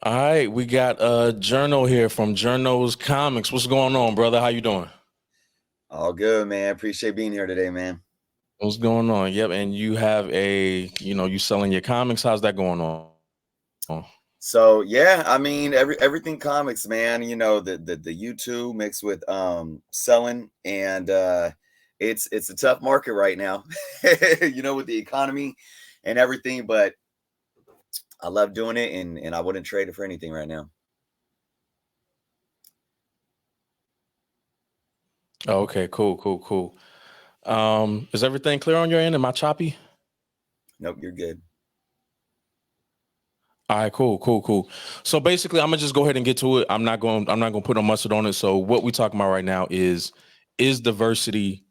All right, we got Jerno here from Jerno's Comics. What's going on, brother? How you doing? All good, man. Appreciate being here today, man. What's going on? Yep, and you have you selling your comics. How's that going on? So yeah, I mean everything comics, man. The YouTube mixed with selling, and it's a tough market right now. With the economy and everything, but I love doing it, and I wouldn't trade it for anything right now. Oh, okay, cool. Is everything clear on your end? Am I choppy? Nope, you're good. All right, cool. So basically, I'm gonna just go ahead and get to it. I'm not gonna put no mustard on it. So what we talking about right now is diversity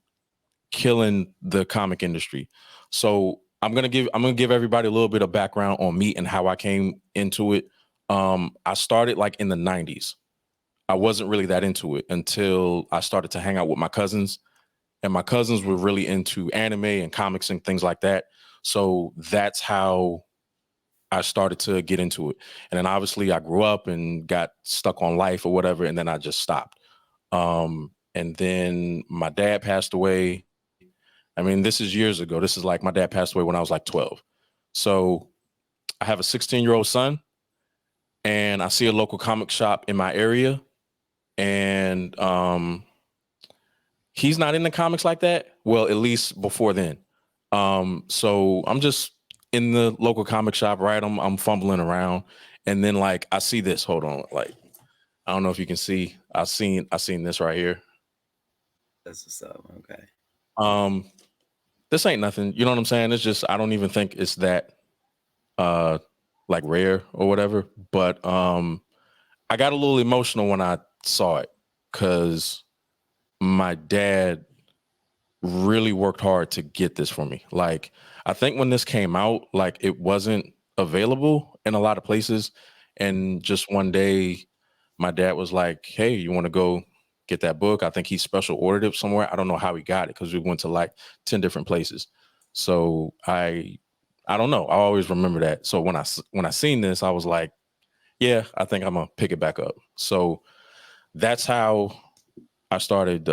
killing the comic industry. So I'm gonna give everybody a little bit of background on me and how I came into it. I started like in the 90s. I wasn't really that into it until I started to hang out with my cousins, and my cousins were really into anime and comics and things like that. So that's how I started to get into it. And then obviously I grew up and got stuck on life or whatever, and then I just stopped. And then my dad passed away. I mean, this is years ago. This is like my dad passed away when I was like 12. So I have a 16-year-old son, and I see a local comic shop in my area, and he's not into comics like that. Well, at least before then. So I'm just in the local comic shop, right? I'm fumbling around, and then like I see this. Hold on, like I don't know if you can see. I seen this right here. That's what's up. Okay. Um, this ain't nothing. You know what I'm saying? It's just I don't even think it's that uh like rare or whatever. But I got a little emotional when I saw it because my dad really worked hard to get this for me. Like, I think when this came out, like it wasn't available in a lot of places. And just one day, my dad was like, "Hey, you want to go get that book?" I think he special ordered it somewhere. I don't know how he got it because we went to like 10 different places. So I don't know. I always remember that. So when I seen this, I was like, "Yeah, I think I'm gonna pick it back up." So that's how I started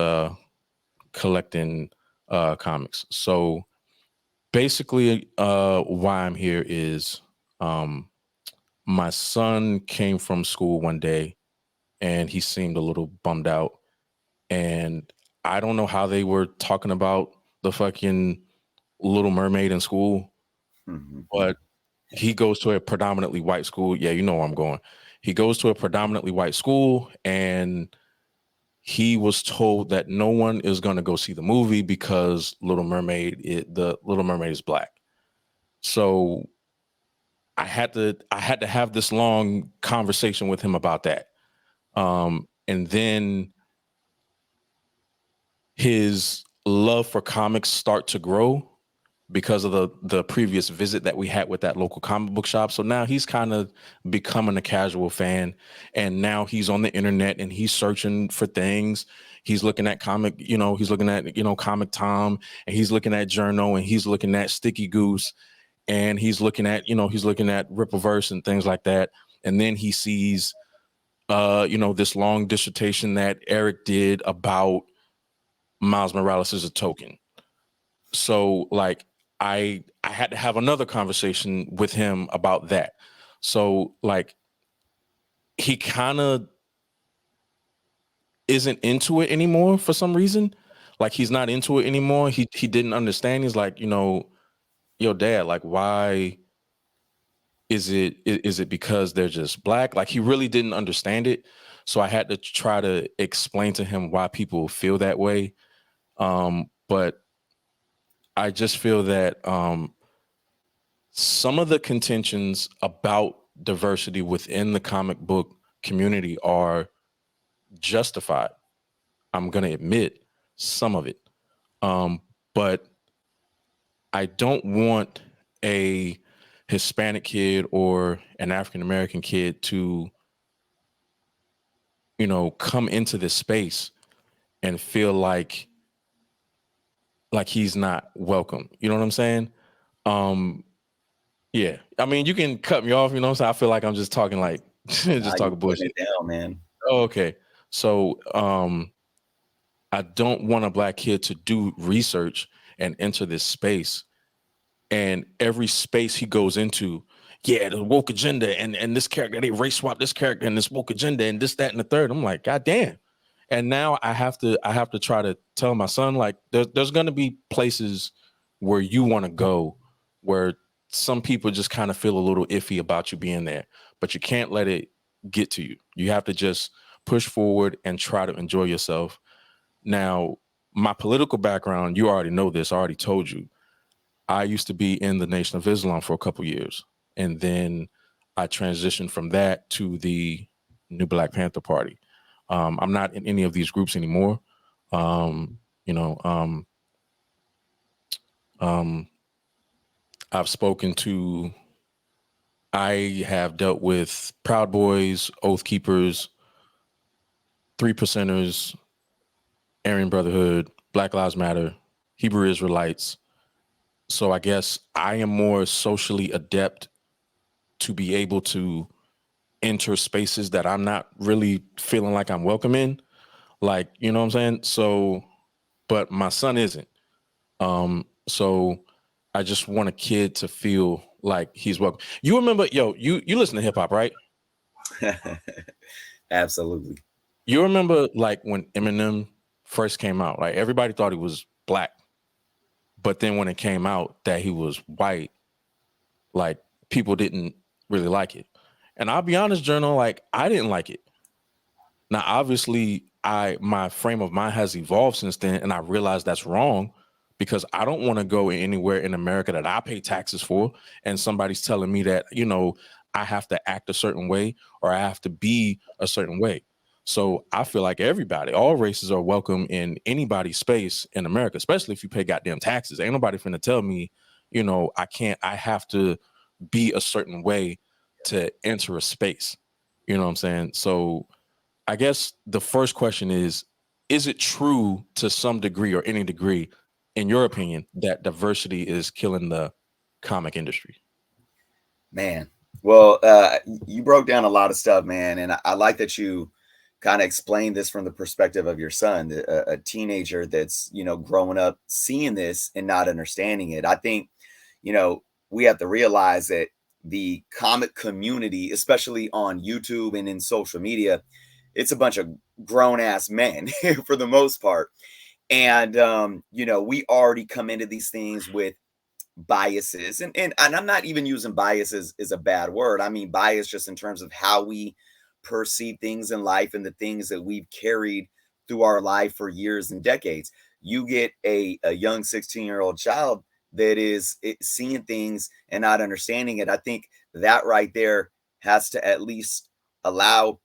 collecting comics. So basically, why I'm here is um, my son came from school one day and he seemed a little bummed out. And I don't know how they were talking about the fucking Little Mermaid in school, but he goes to a predominantly white school. Yeah, you know where I'm going. He goes to a predominantly white school, and he was told that no one is going to go see the movie because the Little Mermaid is black. So I had to have this long conversation with him about that. And then his love for comics start to grow because of the previous visit that we had with that local comic book shop. So now he's kind of becoming a casual fan, and now he's on the internet and he's searching for things. He's looking at he's looking at Comic Tom, and he's looking at Journo, and he's looking at Sticky Goose, and he's looking at Rippleverse and things like that. And then he sees this long dissertation that Eric did about Miles Morales as a token. So like I had to have another conversation with him about that. So like he kind of isn't into it anymore for some reason. Like he's not into it anymore. He didn't understand. He's like, yo, dad, like why is it because they're just black? Like he really didn't understand it. So I had to try to explain to him why people feel that way. But I just feel that some of the contentions about diversity within the comic book community are justified. I'm going to admit some of it. But I don't want a Hispanic kid or an African American kid to, come into this space and feel like he's not welcome. You know what I'm saying? Um, yeah. I mean, you can cut me off, you know what I'm saying? I feel like I'm just talking like Nah, Just you talking putting bullshit. it down, man. Oh, okay. So I don't want a black kid to do research and enter this space. And every space he goes into, yeah, the woke agenda and this character, they race swap this character and this woke agenda and this, that, and the third. I'm like, God damn. And now I have to try to tell my son, like, there's gonna be places where you want to go where some people just kind of feel a little iffy about you being there, but you can't let it get to you. You have to just push forward and try to enjoy yourself. Now, my political background, you already know this, I already told you. I used to be in the Nation of Islam for a couple years, and then I transitioned from that to the New Black Panther Party. I'm not in any of these groups anymore. Um, you know, um, um, I've spoken to, I have dealt with Proud Boys, Oath Keepers, Three Percenters, Aryan Brotherhood, Black Lives Matter, Hebrew Israelites. So I guess I am more socially adept to be able to enter spaces that I'm not really feeling like I'm welcome in. Like, you know what I'm saying? So, but my son isn't. So I just want a kid to feel like he's welcome. You remember, yo, you listen to hip hop, right? Absolutely. You remember like when Eminem first came out, like everybody thought he was black. But then when it came out that he was white, like people didn't really like it. And I'll be honest, Journal, like I didn't like it. Now, obviously, my frame of mind has evolved since then, and I realize that's wrong because I don't want to go anywhere in America that I pay taxes for, and somebody's telling me that I have to act a certain way or I have to be a certain way. So I feel like everybody, all races are welcome in anybody's space in America, especially if you pay goddamn taxes. Ain't nobody finna tell me, I can't. I have to be a certain way to enter a space. You know what I'm saying? So I guess the first question is it true to some degree or any degree, in your opinion, that diversity is killing the comic industry? Man. Well, you broke down a lot of stuff, man. And I like that you kind of explained this from the perspective of your son, a teenager that's, growing up seeing this and not understanding it. I think, we have to realize that the comic community, especially on YouTube and in social media, it's a bunch of grown ass men for the most part. And, we already come into these things with biases, and I'm not even using biases is a bad word. I mean bias just in terms of how we perceive things in life and the things that we've carried through our life for years and decades. You get a young 16-year-old child that is seeing things and not understanding it. I think that right there has to at least allow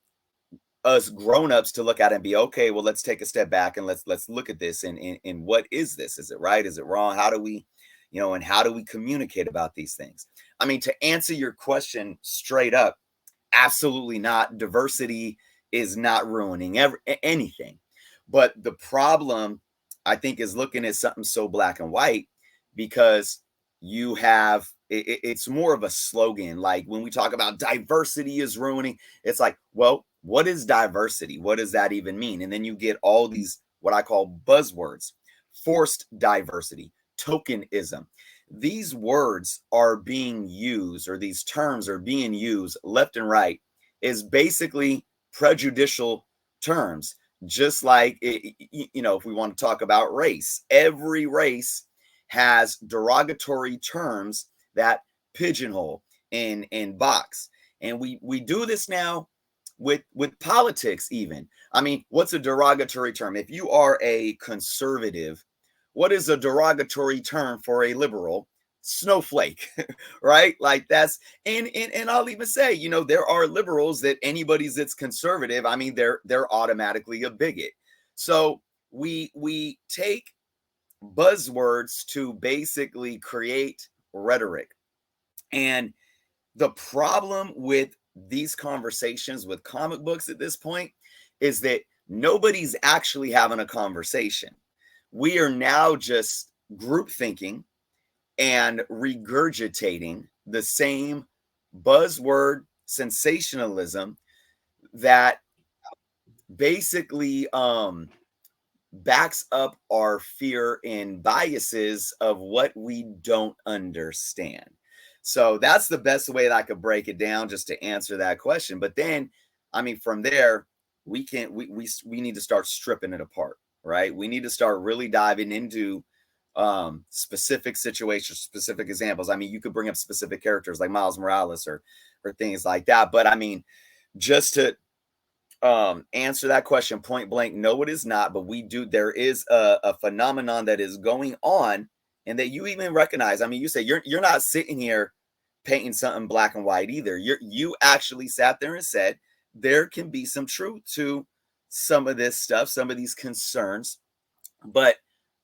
us grown-ups to look at it and be okay, well, let's take a step back and let's look at this and what is this? Is it right? Is it wrong? How do we, and how do we communicate about these things? I mean, to answer your question straight up, absolutely not. Diversity is not ruining anything. But the problem, I think, is looking at something so black and white because you have it's more of a slogan. Like when we talk about diversity is ruining, it's like, well, what is diversity? What does that even mean? And then you get all these what I call buzzwords: forced diversity, tokenism. These words are being used, or these terms are being used left and right, is basically prejudicial terms. Just like, if we want to talk about race, every race has derogatory terms that pigeonhole and box. And we do this now with politics even. I mean, what's a derogatory term? If you are a conservative, what is a derogatory term for a liberal? Snowflake. Right? Like that's and I'll even say, there are liberals that anybody's that's conservative, I mean, they're automatically a bigot. So we take buzzwords to basically create rhetoric. And the problem with these conversations with comic books at this point is that nobody's actually having a conversation. We are now just group thinking and regurgitating the same buzzword sensationalism that basically backs up our fear and biases of what we don't understand. So that's the best way that I could break it down just to answer that question. But then, I mean, from there, we need to start stripping it apart, right? We need to start really diving into specific situations, specific examples. I mean, you could bring up specific characters like Miles Morales or things like that. But I mean, just to answer that question point blank, no, it is not. But there is a phenomenon that is going on and that you even recognize. I mean, you say you're not sitting here painting something black and white either. You actually sat there and said there can be some truth to some of this stuff, some of these concerns. But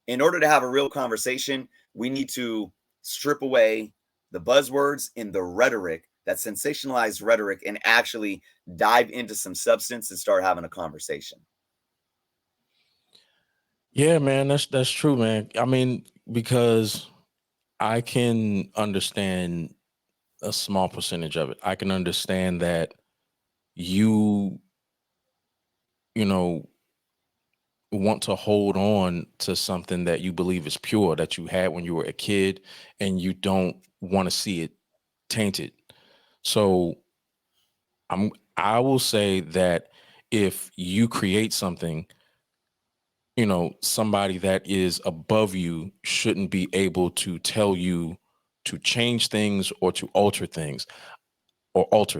in order to have a real conversation, we need to strip away the buzzwords and the rhetoric, that sensationalized rhetoric, and actually dive into some substance and start having a conversation. Yeah, man, that's true, man. I mean, because I can understand a small percentage of it. I can understand that you, you know, want to hold on to something that you believe is pure that you had when you were a kid and you don't want to see it tainted. So I will say that if you create something, somebody that is above you shouldn't be able to tell you to change things or to alter things,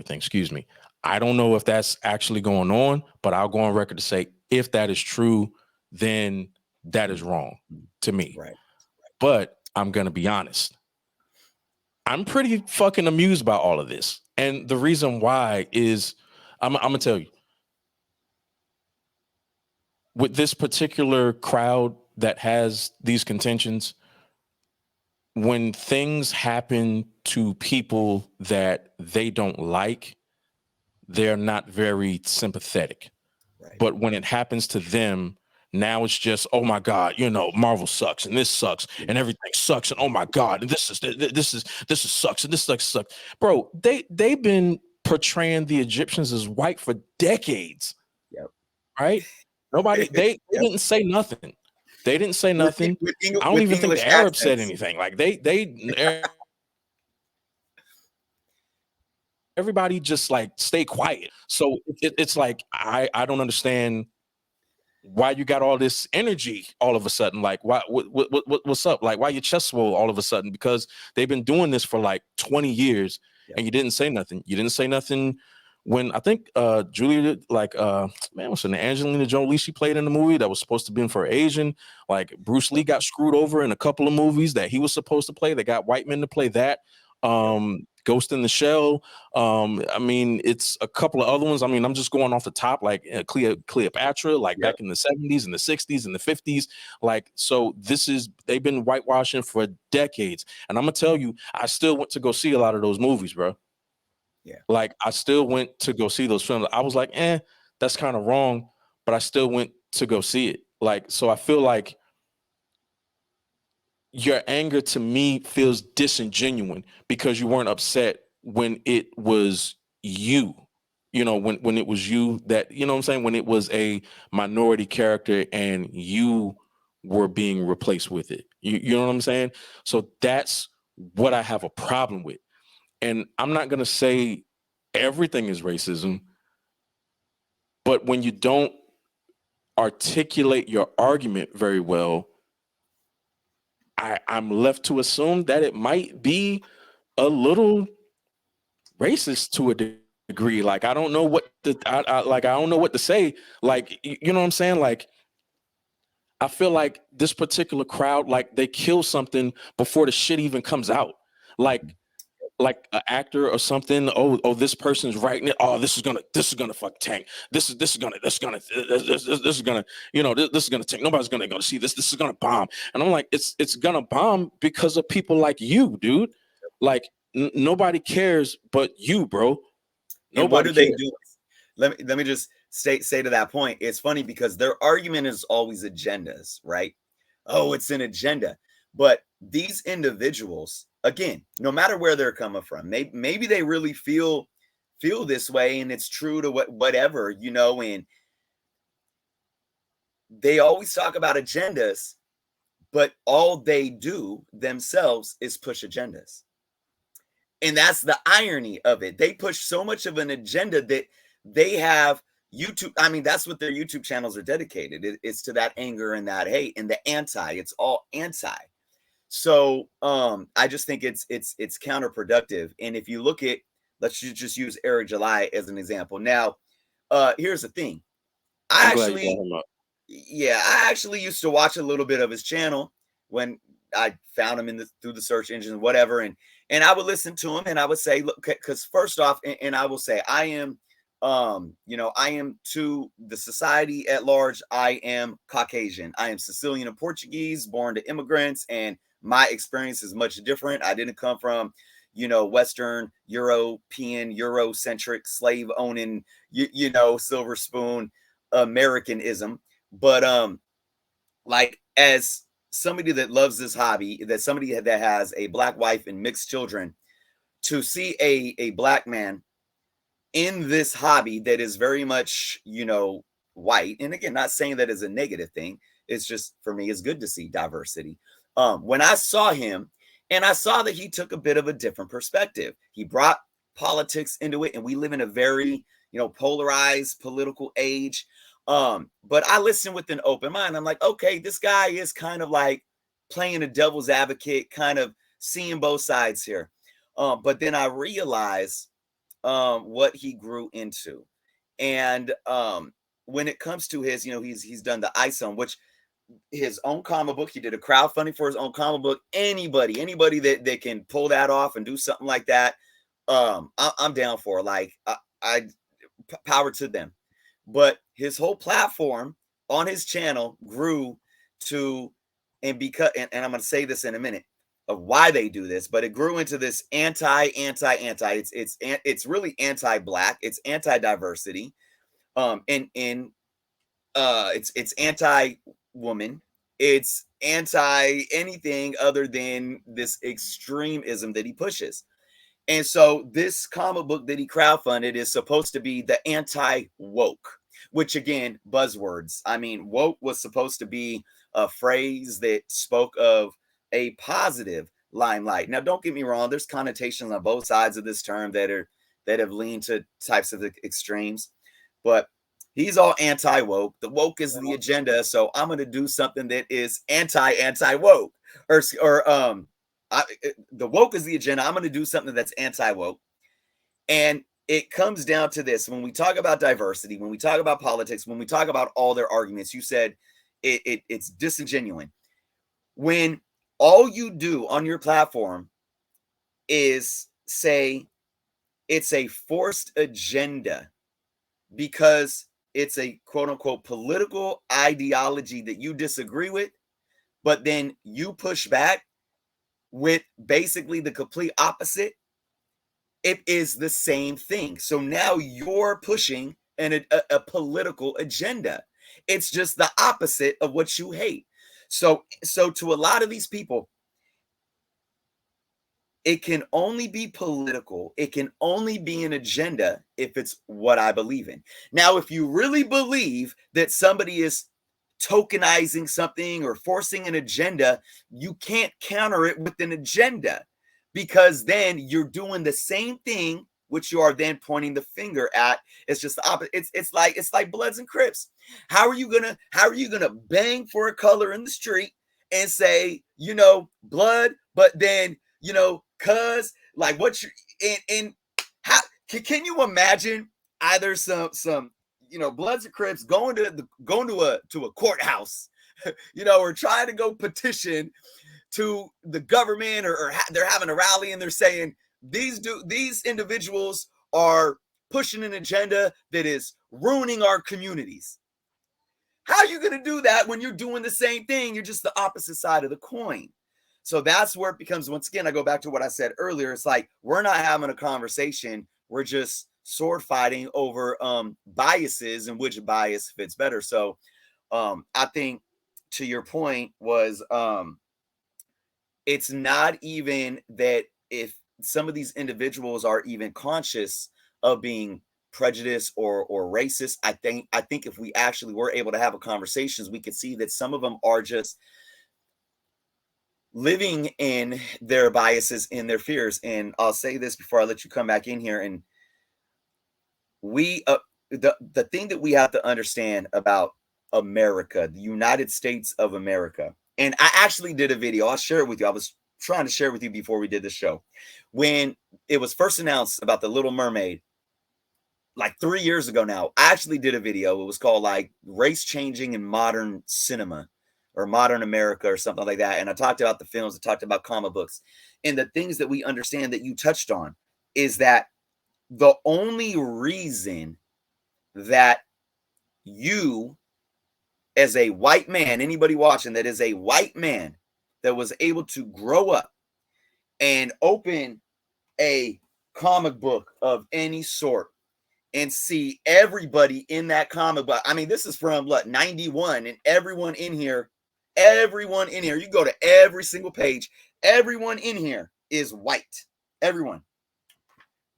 excuse me. I don't know if that's actually going on, but I'll go on record to say if that is true, then that is wrong to me. Right. But I'm going to be honest. I'm pretty fucking amused by all of this. And the reason why is I'm going to tell you, with this particular crowd that has these contentions, when things happen to people that they don't like, they're not very sympathetic. Right. But when it happens to them, now it's just, oh my God, Marvel sucks and this sucks and everything sucks and oh my God, and this is sucks and this sucks. Bro, they've been portraying the Egyptians as white for decades. Yep. Right? Nobody they Yep. didn't say nothing. They didn't say nothing. I don't With even think English the Arabs said accents. anything. Like everybody just like stay quiet. So it's like I don't understand why you got all this energy all of a sudden. Like what's up? Like why your chest swole all of a sudden? Because they've been doing this for like 20 years and you didn't say nothing. You didn't say nothing when I think Julia, like man, what's her name? Angelina Jolie, she played in the movie that was supposed to be for Asian. Like Bruce Lee got screwed over in a couple of movies that he was supposed to play. They got white men to play that. Ghost in the Shell. I mean, it's a couple of other ones. I mean, I'm just going off the top, like Cleopatra, like back in the 70s and the 60s and the 50s. Like, so they've been whitewashing for decades. And I'm gonna tell you, I still went to go see a lot of those movies, bro. Yeah. Like, I still went to go see those films. I was like, that's kind of wrong, but I still went to go see it. Like, so I feel like your anger to me feels disingenuous because you weren't upset when it was you. When it was you that, what I'm saying, when it was a minority character and you were being replaced with it. You know what I'm saying? So that's what I have a problem with. And I'm not going to say everything is racism, but when you don't articulate your argument very well, I'm left to assume that it might be a little racist to a degree. Like I don't know I don't know what to say. Like you know what I'm saying? Like I feel like this particular crowd, like they kill something before the shit even comes out. Like an actor or something. Oh, this person's writing it. Oh, this is gonna fuck tank. This is gonna tank. This is gonna tank. Nobody's gonna go see this. This is gonna bomb. And I'm like, it's gonna bomb because of people like you, dude. Like nobody cares but you, bro. And what Nobody do they cares. do? Let me just say to that point. It's funny because their argument is always agendas, right? Oh, it's an agenda. But these individuals, again, no matter where they're coming from, maybe they really feel feel this way, and it's true to whatever, you know. And they always talk about agendas, but all they do themselves is push agendas. And that's the irony of it. They push so much of an agenda that they have YouTube. I mean, that's what their YouTube channels are dedicated. It's to that anger and that hate and the anti. It's all anti. So I just think it's counterproductive. And if you look at, let's just use Eric July as an example. Now, here's the thing. I actually used to watch a little bit of his channel when I found him through the search engine, whatever, and I would listen to him, and I would say, look, because first off, and I will say, I am, I am to the society at large, I am Caucasian. I am Sicilian and Portuguese, born to immigrants, and my experience is much different. I didn't come from, Western European, Eurocentric, slave owning, silver spoon Americanism. But like, as somebody that loves this hobby, that somebody that has a black wife and mixed children, to see a black man in this hobby that is very much, white, and again, not saying that is a negative thing, it's just, for me, it's good to see diversity. When I saw him, and I saw that he took a bit of a different perspective, he brought politics into it, and we live in a very, polarized political age. But I listened with an open mind. I'm like, okay, this guy is kind of like playing a devil's advocate, kind of seeing both sides here. But then I realized what he grew into. And when it comes to his, he's done the ISOM, which his own comic book. He did a crowdfunding for his own comic book. Anybody that can pull that off and do something like that, I'm down for. Like, I power to them. But his whole platform on his channel grew to, and I'm going to say this in a minute of why they do this, but it grew into this anti. It's really anti-black. It's anti-diversity. It's anti-woman. It's anti anything other than this extremism that he pushes. And so this comic book that he crowdfunded is supposed to be the anti-woke, which, again, buzzwords. I mean, woke was supposed to be a phrase that spoke of a positive limelight. Now, don't get me wrong. There's connotations on both sides of this term that have leaned to types of extremes, but he's all anti-woke. The woke is the agenda, so I'm going to do something that is anti-woke, the woke is the agenda. I'm going to do something that's anti-woke. And it comes down to this. When we talk about diversity, when we talk about politics, when we talk about all their arguments, you said it's disingenuous. When all you do on your platform is say it's a forced agenda because it's a quote unquote political ideology that you disagree with, but then you push back with basically the complete opposite, it is the same thing. So now you're pushing a political agenda. It's just the opposite of what you hate. So to a lot of these people, it can only be political. It can only be an agenda if it's what I believe in. Now, if you really believe that somebody is tokenizing something or forcing an agenda, you can't counter it with an agenda, because then you're doing the same thing, which you are then pointing the finger at. It's just the opposite. It's like Bloods and Crips. How are you gonna bang for a color in the street and say, blood, but then, cuz, like, what you and how can you imagine either some Bloods and Crips going to a courthouse, or trying to go petition to the government, or they're having a rally and they're saying these individuals are pushing an agenda that is ruining our communities. How are you going to do that when you're doing the same thing? You're just the opposite side of the coin. So that's where it becomes, once again, I go back to what I said earlier. It's like, we're not having a conversation. We're just sword fighting over biases and which bias fits better. So I think, to your point, was it's not even that if some of these individuals are even conscious of being prejudiced or racist. I think if we actually were able to have a conversations, we could see that some of them are just living in their biases and their fears. And I'll say this before I let you come back in here. And we the thing that we have to understand about America, the United States of America, and I actually did a video. I'll share it with you. I was trying to share with you before we did the show. When it was first announced about the Little Mermaid, like 3 years ago now, I actually did a video. It was called like Race Changing in Modern Cinema or Modern America or something like that. And I talked about the films, I talked about comic books. And the things that we understand that you touched on is that the only reason that you, as a white man, anybody watching that is a white man that was able to grow up and open a comic book of any sort and see everybody in that comic book. I mean, this is from what, 91, and everyone in here, you go to every single page, everyone in here is white. Everyone.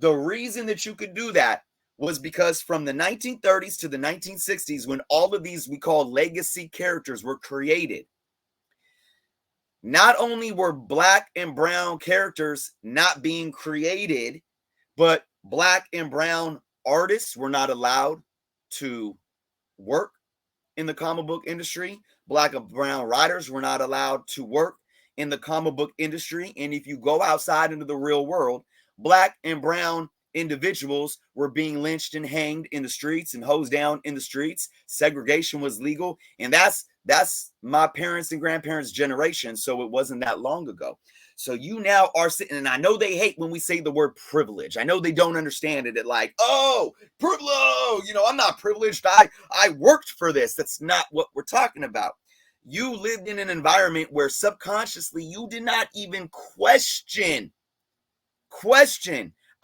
The reason that you could do that was because from the 1930s to the 1960s, when all of these we call legacy characters were created, not only were black and brown characters not being created, but black and brown artists were not allowed to work in the comic book industry. Black and brown writers were not allowed to work in the comic book industry. And if you go outside into the real world, black and brown individuals were being lynched and hanged in the streets and hosed down in the streets. Segregation was legal. And that's my parents and grandparents' generation. So it wasn't that long ago. So you now are sitting, and I know they hate when we say the word privilege. I know they don't understand it. At like, oh, privilege, I'm not privileged. I worked for this. That's not what we're talking about. You lived in an environment where subconsciously you did not even question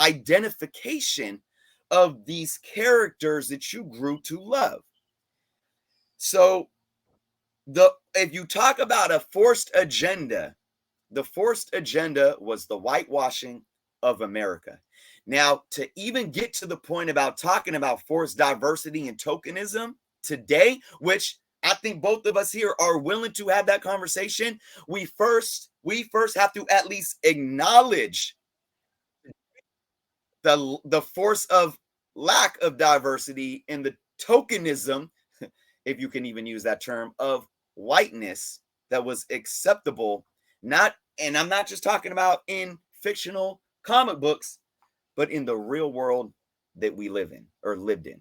identification of these characters that you grew to love. So if you talk about a forced agenda, the forced agenda was the whitewashing of America. Now, to even get to the point about talking about forced diversity and tokenism today, which I think both of us here are willing to have that conversation, we first have to at least acknowledge the force of lack of diversity and the tokenism, if you can even use that term, of whiteness that was acceptable. And I'm not just talking about in fictional comic books, but in the real world that we live in or lived in.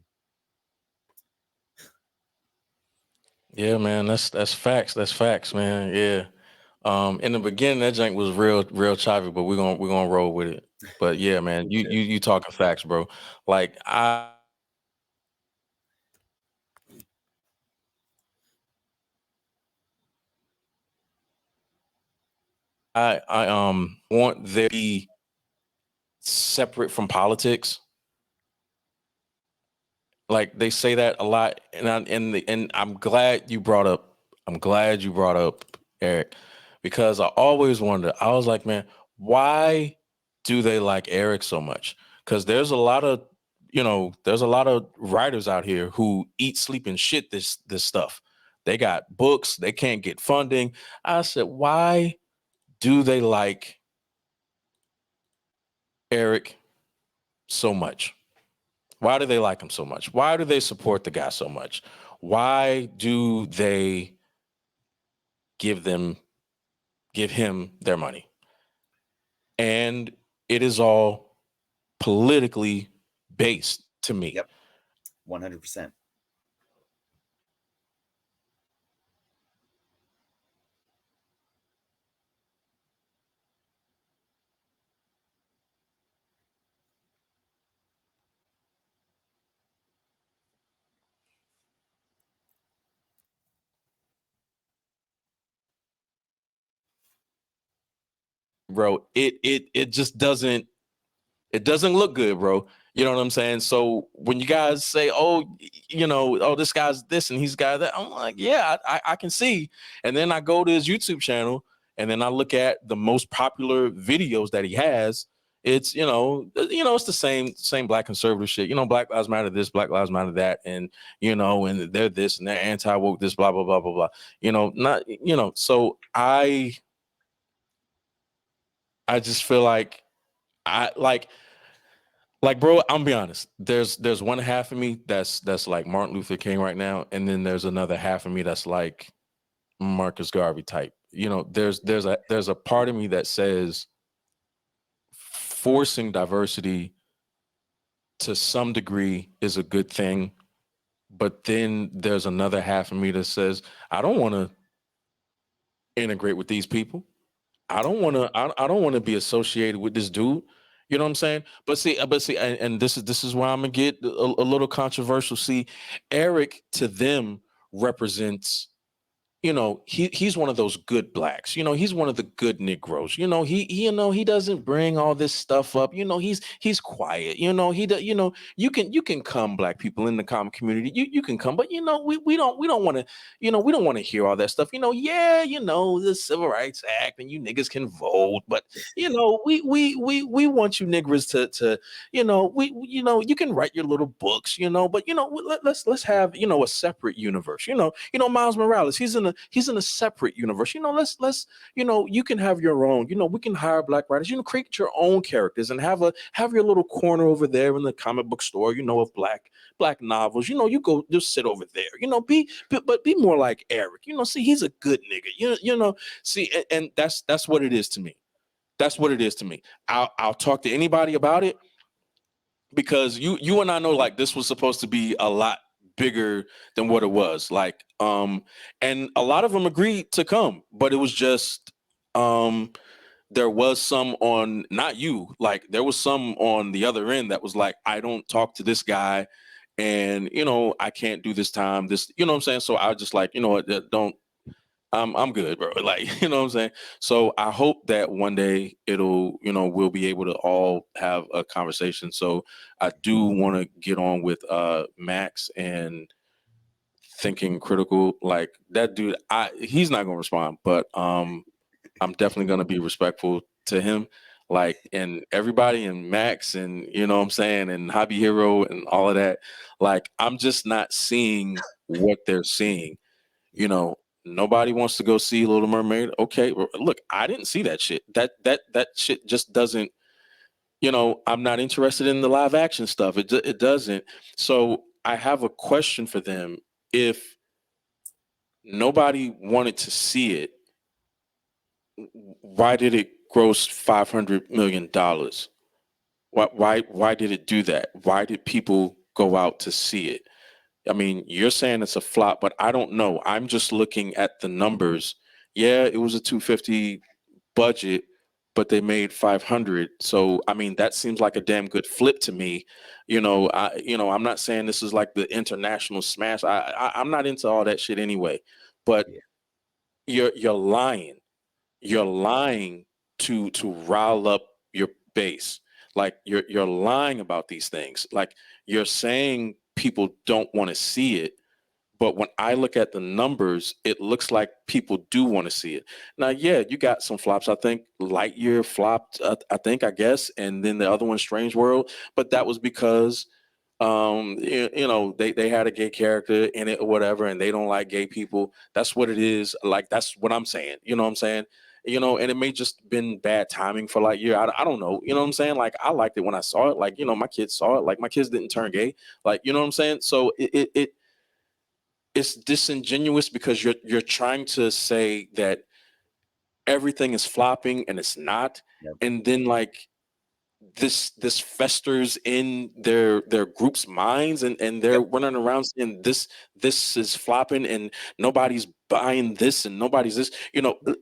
Yeah, man, that's facts. That's facts, man. Yeah. In the beginning, that jank was real choppy, but we're gonna roll with it. But yeah, man, you talking facts, bro. Like I want there to be separate from politics. Like they say that a lot, and I'm glad you brought up. I'm glad you brought up Eric, because I always wondered. I was like, man, why do they like Eric so much? Because there's a lot of there's a lot of writers out here who eat, sleep, and shit this stuff. They got books. They can't get funding. I said, why do they like Eric so much? Why do they like him so much? Why do they support the guy so much? Why do they give him their money? And it is all politically based to me. Yep. 100%. Bro, it just doesn't look good, bro. You know what I'm saying? So when you guys say, oh, oh, this guy's this and he's got that, I'm like, yeah, I can see. And then I go to his YouTube channel and then I look at the most popular videos that he has. it's it's the same black conservative shit. Black lives matter this, Black lives matter that, and and they're this and they're anti woke this, blah blah blah blah blah. Not So I just feel like I like bro, I'm gonna be honest. There's one half of me that's like Martin Luther King right now, and then there's another half of me that's like Marcus Garvey type. There's a part of me that says forcing diversity to some degree is a good thing, but then there's another half of me that says I don't want to integrate with these people. I don't want to. I don't want to be associated with this dude. You know what I'm saying? But see, and this is where I'm gonna get a little controversial. See, Eric to them represents he's one of those good blacks. He's one of the good Negroes. He doesn't bring all this stuff up. He's quiet. You can come, black people in the common community. You can come, but we don't want to we don't want to hear all that stuff. Yeah, the Civil Rights Act and you niggas can vote, but we want you niggers to you can write your little books, but let's have a separate universe. Miles Morales, he's in a separate universe. You can have your own. We can hire black writers. Create your own characters and have your little corner over there in the comic book store. Of black novels. You go just sit over there. But be more like Eric. See, he's a good nigga. See, and that's what it is to me. That's what it is to me. I'll talk to anybody about it because you and I know like this was supposed to be a lot bigger than what it was. And a lot of them agreed to come, but it was just there was some on not you, like there was some on the other end that was like, I don't talk to this guy and I can't do this time, this, what I'm saying? So I was just like, what, don't I'm good, bro. Like, you know what I'm saying? So I hope that one day we'll be able to all have a conversation. So I do want to get on with Max and thinking critical. Like that dude, he's not gonna respond, but I'm definitely gonna be respectful to him. Like and everybody and Max and what I'm saying, and Hobby Hero and all of that. Like I'm just not seeing what they're seeing. Nobody wants to go see Little Mermaid. Okay, look, I didn't see that shit. That shit just doesn't. I'm not interested in the live action stuff. It doesn't. So I have a question for them. If nobody wanted to see it, why did it gross $500 million? Why did it do that? Why did people go out to see it? I mean, you're saying it's a flop, but I don't know. I'm just looking at the numbers. Yeah, it was a 250 budget, but they made 500. So, I mean, that seems like a damn good flip to me. I'm not saying this is like the international smash. I'm not into all that shit anyway. But Yeah. you're lying. You're lying to rile up your base. Like you're lying about these things. Like you're saying people don't want to see it, but when I look at the numbers, it looks like people do want to see it. Now, yeah, you got some flops. I think Lightyear flopped, I guess, and then the other one, Strange World, but that was because they had a gay character in it or whatever, and they don't like gay people. That's what it is. Like that's what I'm saying. You know what I'm saying? And it may just been bad timing for Lightyear. I don't know. You know what I'm saying? Like I liked it when I saw it. Like my kids saw it. Like my kids didn't turn gay. Like you know what I'm saying? So it's disingenuous because you're trying to say that everything is flopping and it's not, Yep. and then like this festers in their group's minds, and they're Yep. running around saying this is flopping and nobody's buying this and nobody's this.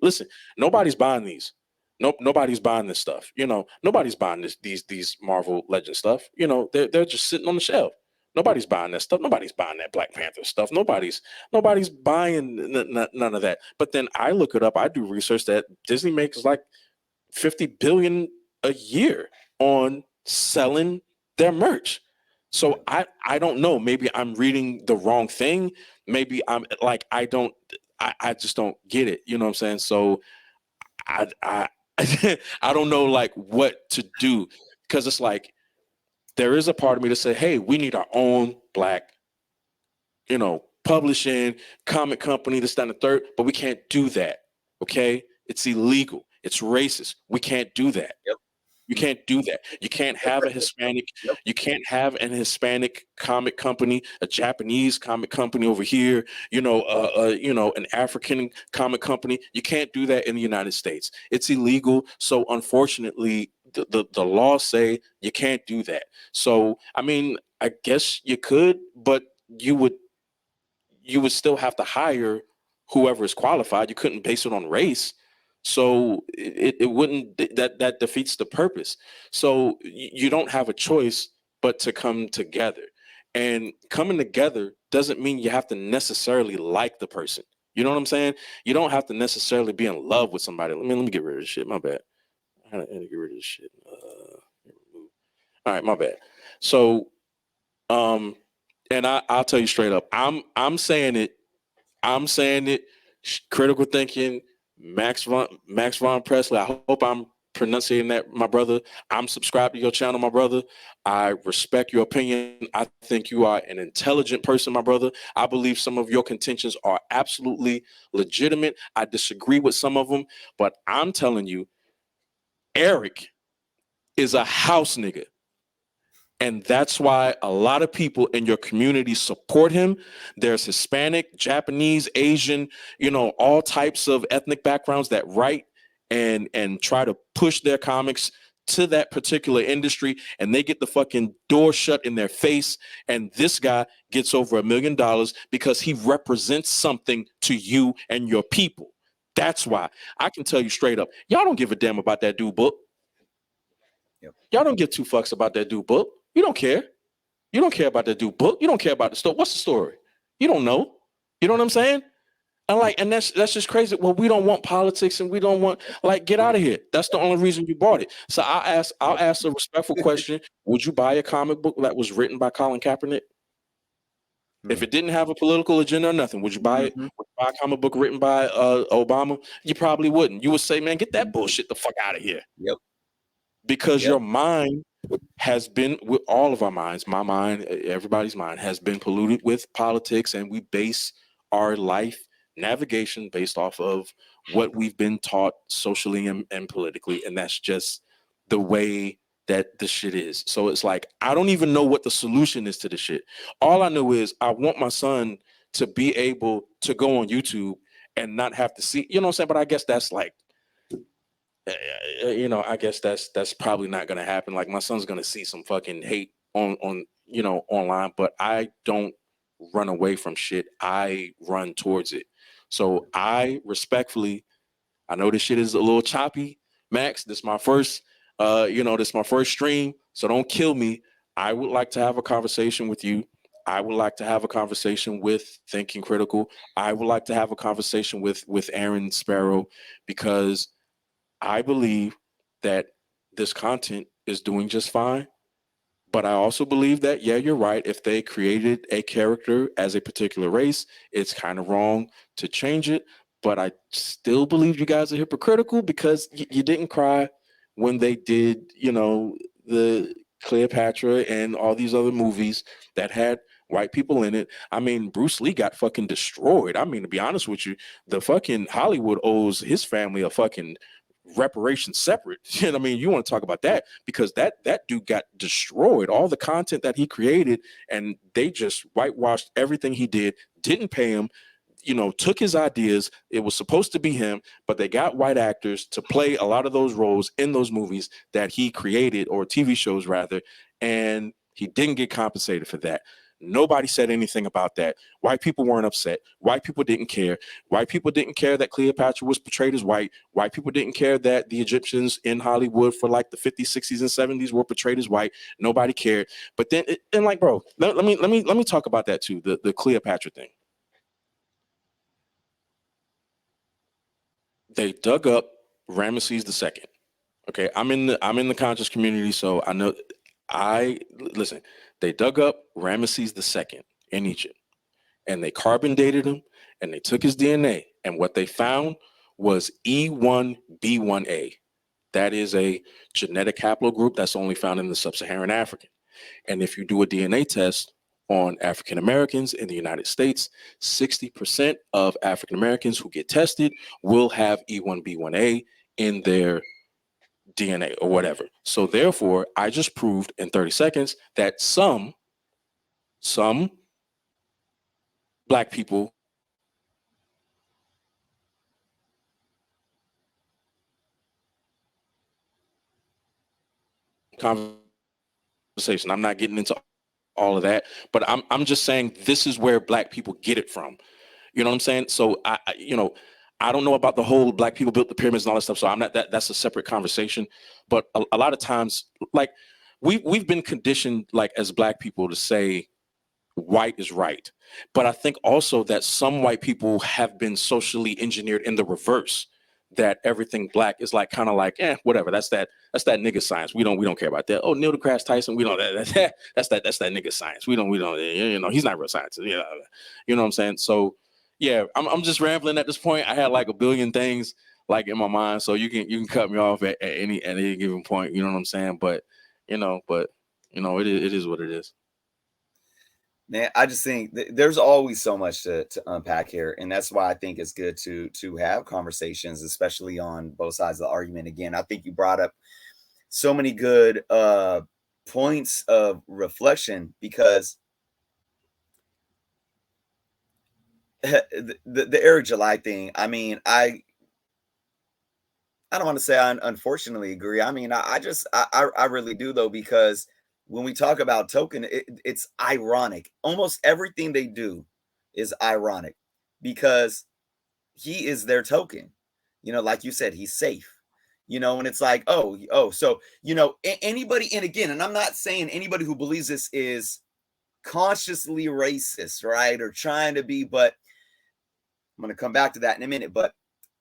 Listen, nobody's buying these. Nope, nobody's buying this stuff. Nobody's buying these Marvel Legend stuff. They're just sitting on the shelf. Nobody's buying that stuff. Nobody's buying that Black Panther stuff. Nobody's buying none of that. But then I look it up. I do research that Disney makes like 50 billion a year on selling their merch. So I don't know. Maybe I'm reading the wrong thing. Maybe I'm like I just don't get it. You know what I'm saying? So I I don't know like what to do, because it's like there is a part of me to say, hey, we need our own black, publishing comic company, this, that, and the third, but we can't do that. Okay, it's illegal. It's racist. We can't do that. Yep. You can't do that. You can't have a Hispanic. Yep. You can't have an Hispanic comic company, a Japanese comic company over here. An African comic company. You can't do that in the United States. It's illegal. So unfortunately, the laws say you can't do that. So I mean, I guess you could, but you would you would still have to hire whoever is qualified. You couldn't base it on race. So it wouldn't, that defeats the purpose. So you don't have a choice but to come together. And coming together doesn't mean you have to necessarily like the person. You know what I'm saying? You don't have to necessarily be in love with somebody. Let me get rid of this shit. My bad. I had to get rid of this shit. All right, my bad. So um and I'll tell you straight up, I'm saying it. I'm saying it. Critical thinking. Max von Presley. I hope I'm pronouncing that, my brother. I'm subscribed to your channel, my brother. I respect your opinion. I think you are an intelligent person, my brother. I believe some of your contentions are absolutely legitimate. I disagree with some of them, but I'm telling you, Eric is a house nigga. And that's why a lot of people in your community support him. There's Hispanic, Japanese, Asian, all types of ethnic backgrounds that write and try to push their comics to that particular industry, and they get the fucking door shut in their face. And this guy gets over $1 million because he represents something to you and your people. That's why I can tell you straight up, y'all don't give a damn about that dude book. Yep. Y'all don't give two fucks about that dude book. You don't care. You don't care about that dude book. You don't care about the story. What's the story? You don't know. You know what I'm saying? And that's just crazy. Well, we don't want politics, and we don't want, get out of here. That's the only reason you bought it. So I'll ask a respectful question. Would you buy a comic book that was written by Colin Kaepernick? If it didn't have a political agenda or nothing, would you buy it? Would you buy a comic book written by Obama? You probably wouldn't. You would say, man, get that bullshit the fuck out of here. Yep. Because your mind has been, with all of our minds, my mind, everybody's mind has been polluted with politics, and we base our life navigation based off of what we've been taught socially and politically, and that's just the way that the shit is. So it's like, I don't even know what the solution is to the shit. All I know is I want my son to be able to go on YouTube and not have to see, you know what I'm saying? But I guess that's like, I guess that's probably not going to happen. Like, my son's going to see some fucking hate on online, but I don't run away from shit. I run towards it. So I respectfully, I know this shit is a little choppy, Max. This is my first, this is my first stream. So don't kill me. I would like to have a conversation with you. I would like to have a conversation with Thinking Critical. I would like to have a conversation with Aaron Sparrow, because I believe that this content is doing just fine. But I also believe that, yeah, you're right. If they created a character as a particular race, it's kind of wrong to change it. But I still believe you guys are hypocritical, because you didn't cry when they did, the Cleopatra and all these other movies that had white people in it. I mean, Bruce Lee got fucking destroyed. I mean, to be honest with you, the fucking Hollywood owes his family a fucking reparations separate. You know what I mean? You want to talk about that, because that dude got destroyed. All the content that he created, and they just whitewashed everything he did, didn't pay him, took his ideas. It was supposed to be him, but they got white actors to play a lot of those roles in those movies that he created, or TV shows rather, and he didn't get compensated for that. Nobody said anything about that. White people weren't upset. White people didn't care. White people didn't care that Cleopatra was portrayed as white. White people didn't care that the Egyptians in Hollywood for like the 50s, 60s, and 70s were portrayed as white. Nobody cared. But then, bro, let me talk about that too. The Cleopatra thing. They dug up Ramesses II. Okay, I'm in the conscious community, so I know. Listen. They dug up Ramesses II in Egypt, and they carbon dated him, and they took his DNA, and what they found was E1B1A. that is a genetic haplogroup that's only found in the sub-Saharan African. And if you do a DNA test on African Americans in the United States, 60% of African Americans who get tested will have E1B1A in their DNA or whatever. So therefore, I just proved in 30 seconds that some Black people conversation. I'm not getting into all of that, but I'm just saying this is where Black people get it from. You know what I'm saying? So I don't know about the whole Black people built the pyramids and all that stuff. So I'm not that's a separate conversation. But a lot of times, like we've been conditioned, like as Black people, to say white is right. But I think also that some white people have been socially engineered in the reverse, that everything Black is like kind of like, whatever. That's that nigga science. We don't care about that. Oh, Neil deGrasse Tyson, we don't that's that nigga science. We don't he's not real science. You know what I'm saying? So yeah, I'm just rambling at this point. I had like a billion things like in my mind, so you can cut me off at any given point. You know what I'm saying? But it is what it is. Man, I just think there's always so much to unpack here, and that's why I think it's good to have conversations, especially on both sides of the argument. Again, I think you brought up so many good points of reflection, because the Eric July thing. I mean, I don't want to say I unfortunately agree. I mean, I really do, though, because when we talk about token, it's ironic. Almost everything they do is ironic, because he is their token. Like you said, he's safe. And it's like, so anybody, and again, and I'm not saying anybody who believes this is consciously racist, right, or trying to be, but I'm going to come back to that in a minute. But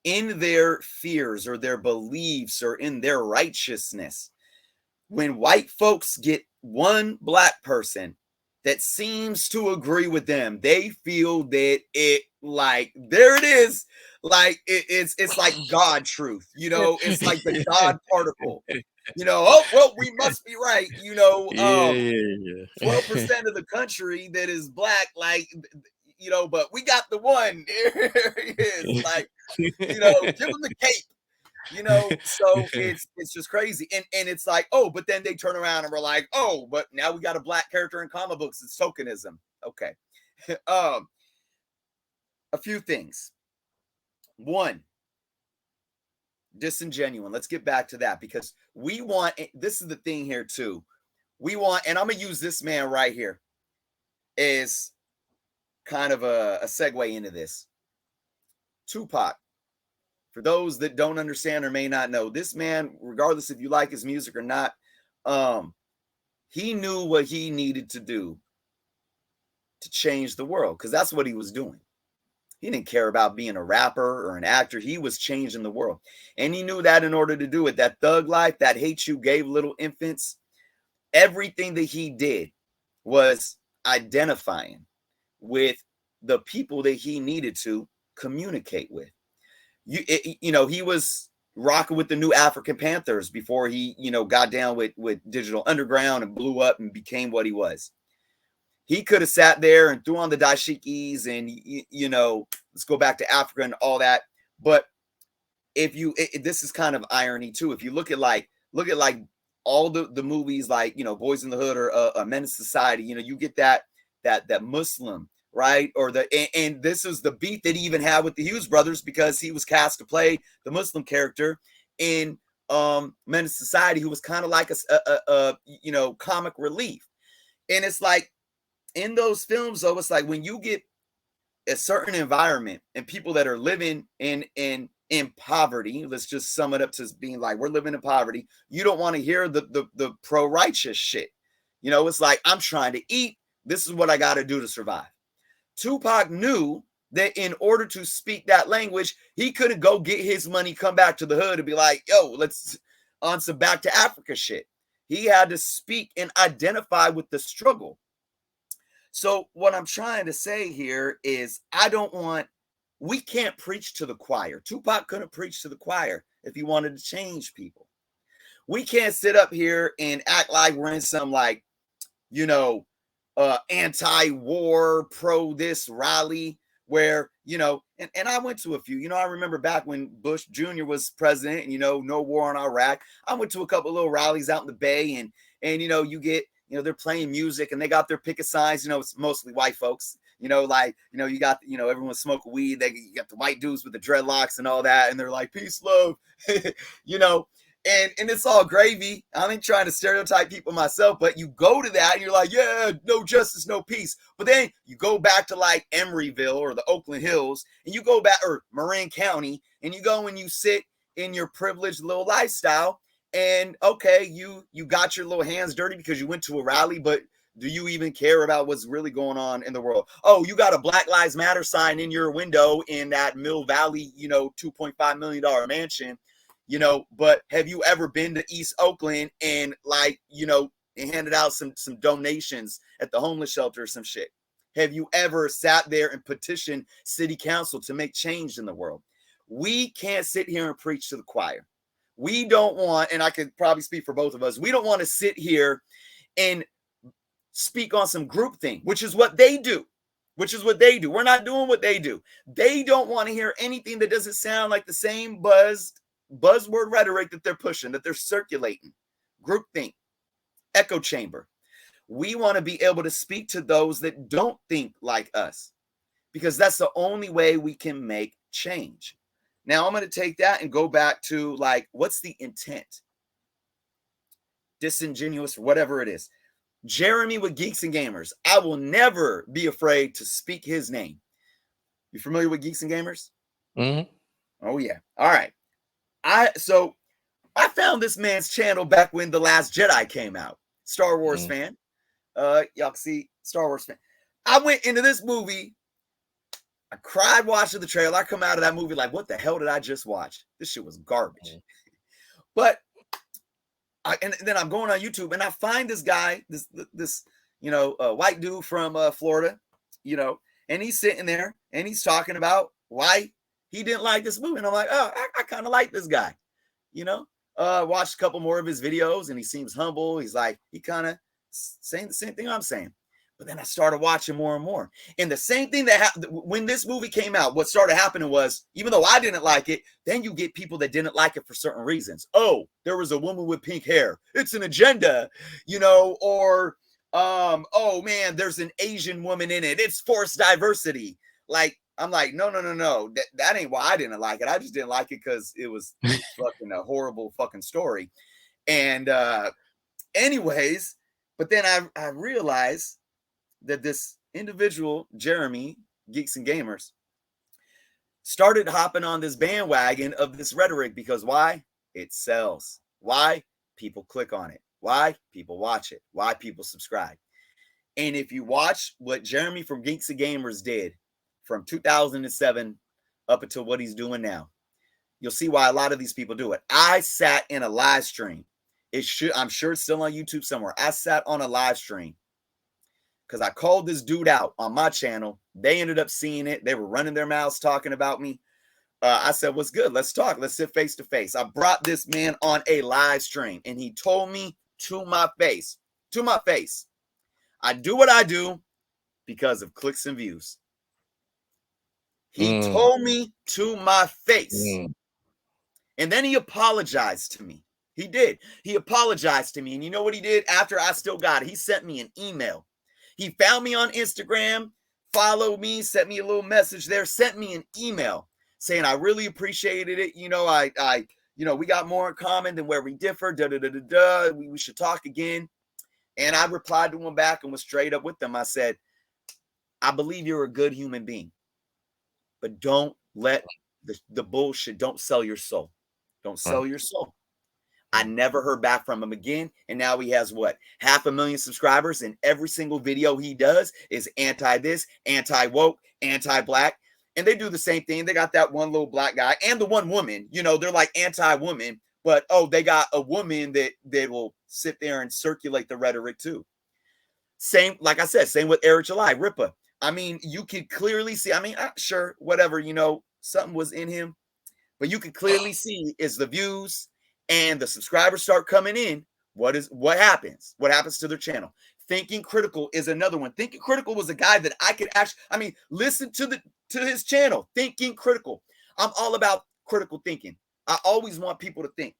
in their fears or their beliefs or in their righteousness, when white folks get one Black person that seems to agree with them, they feel that there it is. Like it's like God truth, it's like the God particle, we must be right, 12% of the country that is Black, but we got the one. There he is. Like, give him the cape. So it's just crazy. And it's like, but then they turn around and we're like, but now we got a Black character in comic books. It's tokenism. Okay. A few things. One, disingenuine. Let's get back to that, because this is the thing here too. And I'm going to use this man right here as kind of a segue into this. Tupac. For those that don't understand or may not know, this man, regardless if you like his music or not, he knew what he needed to do to change the world, because that's what he was doing. He didn't care about being a rapper or an actor. He was changing the world. And he knew that in order to do it, that thug life, that hate you gave little infants, everything that he did was identifying with the people that he needed to communicate with. He was rocking with the new African Panthers before he, got down with Digital Underground and blew up and became what he was. He could have sat there and threw on the dashikis and, let's go back to Africa and all that. But this is kind of irony too. If you look at all the movies, like, Boys in the Hood or A Menace to Society, you get that Muslim, right? Or and this is the beat that he even had with the Hughes brothers, because he was cast to play the Muslim character in Menace to Society, who was kind of like a comic relief. And it's like, in those films, though, it's like when you get a certain environment and people that are living in poverty, let's just sum it up to being like, we're living in poverty. You don't want to hear the pro-righteous shit. It's like, I'm trying to eat. This is what I got to do to survive. Tupac knew that in order to speak that language, he couldn't go get his money, come back to the hood and be like, let's on some back to Africa shit. He had to speak and identify with the struggle. So what I'm trying to say here is, we can't preach to the choir. Tupac couldn't preach to the choir if he wanted to change people. We can't sit up here and act like we're in some like, you know, anti-war, pro this rally where, you know, and I went to a few, you know, I remember back when Bush Jr. was president and, you know, no war in Iraq. I went to a couple of little rallies out in the Bay and, you know, you get, you know, they're playing music and they got their picket signs, you know, it's mostly white folks, you know, like, you know, you got, you know, everyone's smoking weed. You got the white dudes with the dreadlocks and all that. And they're like, peace, love, you know, and it's all gravy. I ain't trying to stereotype people myself, but you go to that and you're like, yeah, no justice, no peace. But then you go back to like Emeryville or the Oakland Hills and you go back, or Marin County, and you go and you sit in your privileged little lifestyle. And okay, you got your little hands dirty because you went to a rally, but do you even care about what's really going on in the world? Oh, you got a Black Lives Matter sign in your window in that Mill Valley, you know, $2.5 million mansion. You know, but have you ever been to East Oakland and like, you know, and handed out some donations at the homeless shelter or some shit? Have you ever sat there and petitioned city council to make change in the world? We can't sit here and preach to the choir. We don't want, and I could probably speak for both of us, we don't want to sit here and speak on some group thing, which is what they do. We're not doing what they do. They don't want to hear anything that doesn't sound like the same buzzword rhetoric that they're pushing, that they're circulating. Groupthink, echo chamber. We want to be able to speak to those that don't think like us, because that's the only way we can make change. Now I'm going to take that and go back to like, what's the intent? Disingenuous, whatever it is. Jeremy with Geeks and Gamers. I will never be afraid to speak his name. You familiar with Geeks and Gamers? Mm-hmm. Oh yeah. All right. So I found this man's channel back when The Last Jedi came out. Star Wars fan. Y'all can see Star Wars fan. I went into this movie. I cried watching the trailer. I come out of that movie like, what the hell did I just watch? This shit was garbage. But and then I'm going on YouTube and I find this guy, this you know, white dude from Florida, you know, and he's sitting there and he's talking about why he didn't like this movie. And I'm like, oh, I kind of like this guy, you know. Watched a couple more of his videos and he seems humble. He's like, he kind of saying the same thing I'm saying. But then I started watching more and more. And the same thing that happened when this movie came out, what started happening was, even though I didn't like it, then you get people that didn't like it for certain reasons. Oh, there was a woman with pink hair. It's an agenda, you know, or, oh man, there's an Asian woman in it. It's forced diversity. Like, I'm like, no. That ain't why I didn't like it. I just didn't like it because it was fucking a horrible fucking story. And anyways, but then I realized that this individual, Jeremy, Geeks and Gamers, started hopping on this bandwagon of this rhetoric because why? It sells. Why? People click on it. Why? People watch it. Why? People subscribe. And if you watch what Jeremy from Geeks and Gamers did from 2007 up until what he's doing now, you'll see why a lot of these people do it. I sat in a live stream. I'm sure it's still on YouTube somewhere. I sat on a live stream because I called this dude out on my channel. They ended up seeing it. They were running their mouths talking about me. I said, what's good? Let's talk. Let's sit face to face. I brought this man on a live stream and he told me to my face, I do what I do because of clicks and views. He told me to my face. And then he apologized to me. He did. He apologized to me. And you know what he did after I still got it? He sent me an email. He found me on Instagram, followed me, sent me a little message there, sent me an email saying I really appreciated it. You know, we got more in common than where we differ. We should talk again. And I replied to him back and was straight up with them. I said, I believe you're a good human being, but don't let the bullshit, don't sell your soul. Don't sell your soul. I never heard back from him again. And now he has what? 500,000 subscribers. And every single video he does is anti-this, anti-woke, anti-black. And they do the same thing. They got that one little black guy and the one woman, you know, they're like anti-woman, but oh, they got a woman that will sit there and circulate the rhetoric too. Same, like I said, same with Eric July, Ripa. I mean, you can clearly see, I mean, sure, whatever, you know, something was in him, but you can clearly see is the views and the subscribers start coming in, what happens? What happens to their channel? Thinking Critical is another one. Thinking Critical was a guy that I could actually, listen to his channel, Thinking Critical. I'm all about critical thinking. I always want people to think.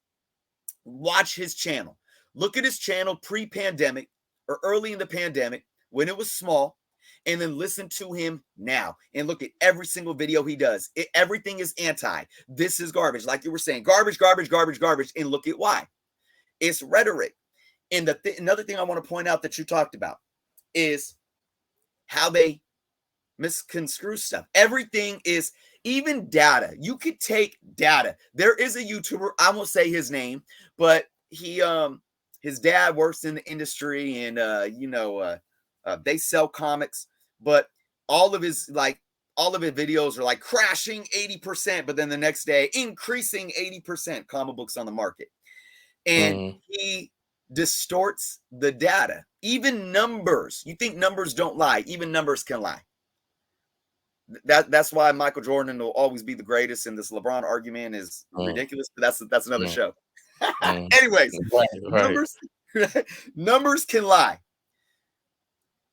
Watch his channel. Look at his channel pre-pandemic or early in the pandemic when it was small, and then listen to him now and look at every single video he does. Everything is anti. This is garbage. Like you were saying, garbage, garbage, garbage, garbage. And look at why. It's rhetoric. And another thing I want to point out that you talked about is how they misconstrue stuff. Everything is, even data. You could take data. There is a YouTuber, I won't say his name, but he his dad works in the industry, and they sell comics, but all of his videos are like crashing 80%, but then the next day increasing 80% comic books on the market. And he distorts the data. Even numbers. You think numbers don't lie? Even numbers can lie. That's why Michael Jordan will always be the greatest, and this LeBron argument is ridiculous, but that's another show. Anyways, right. Numbers can lie.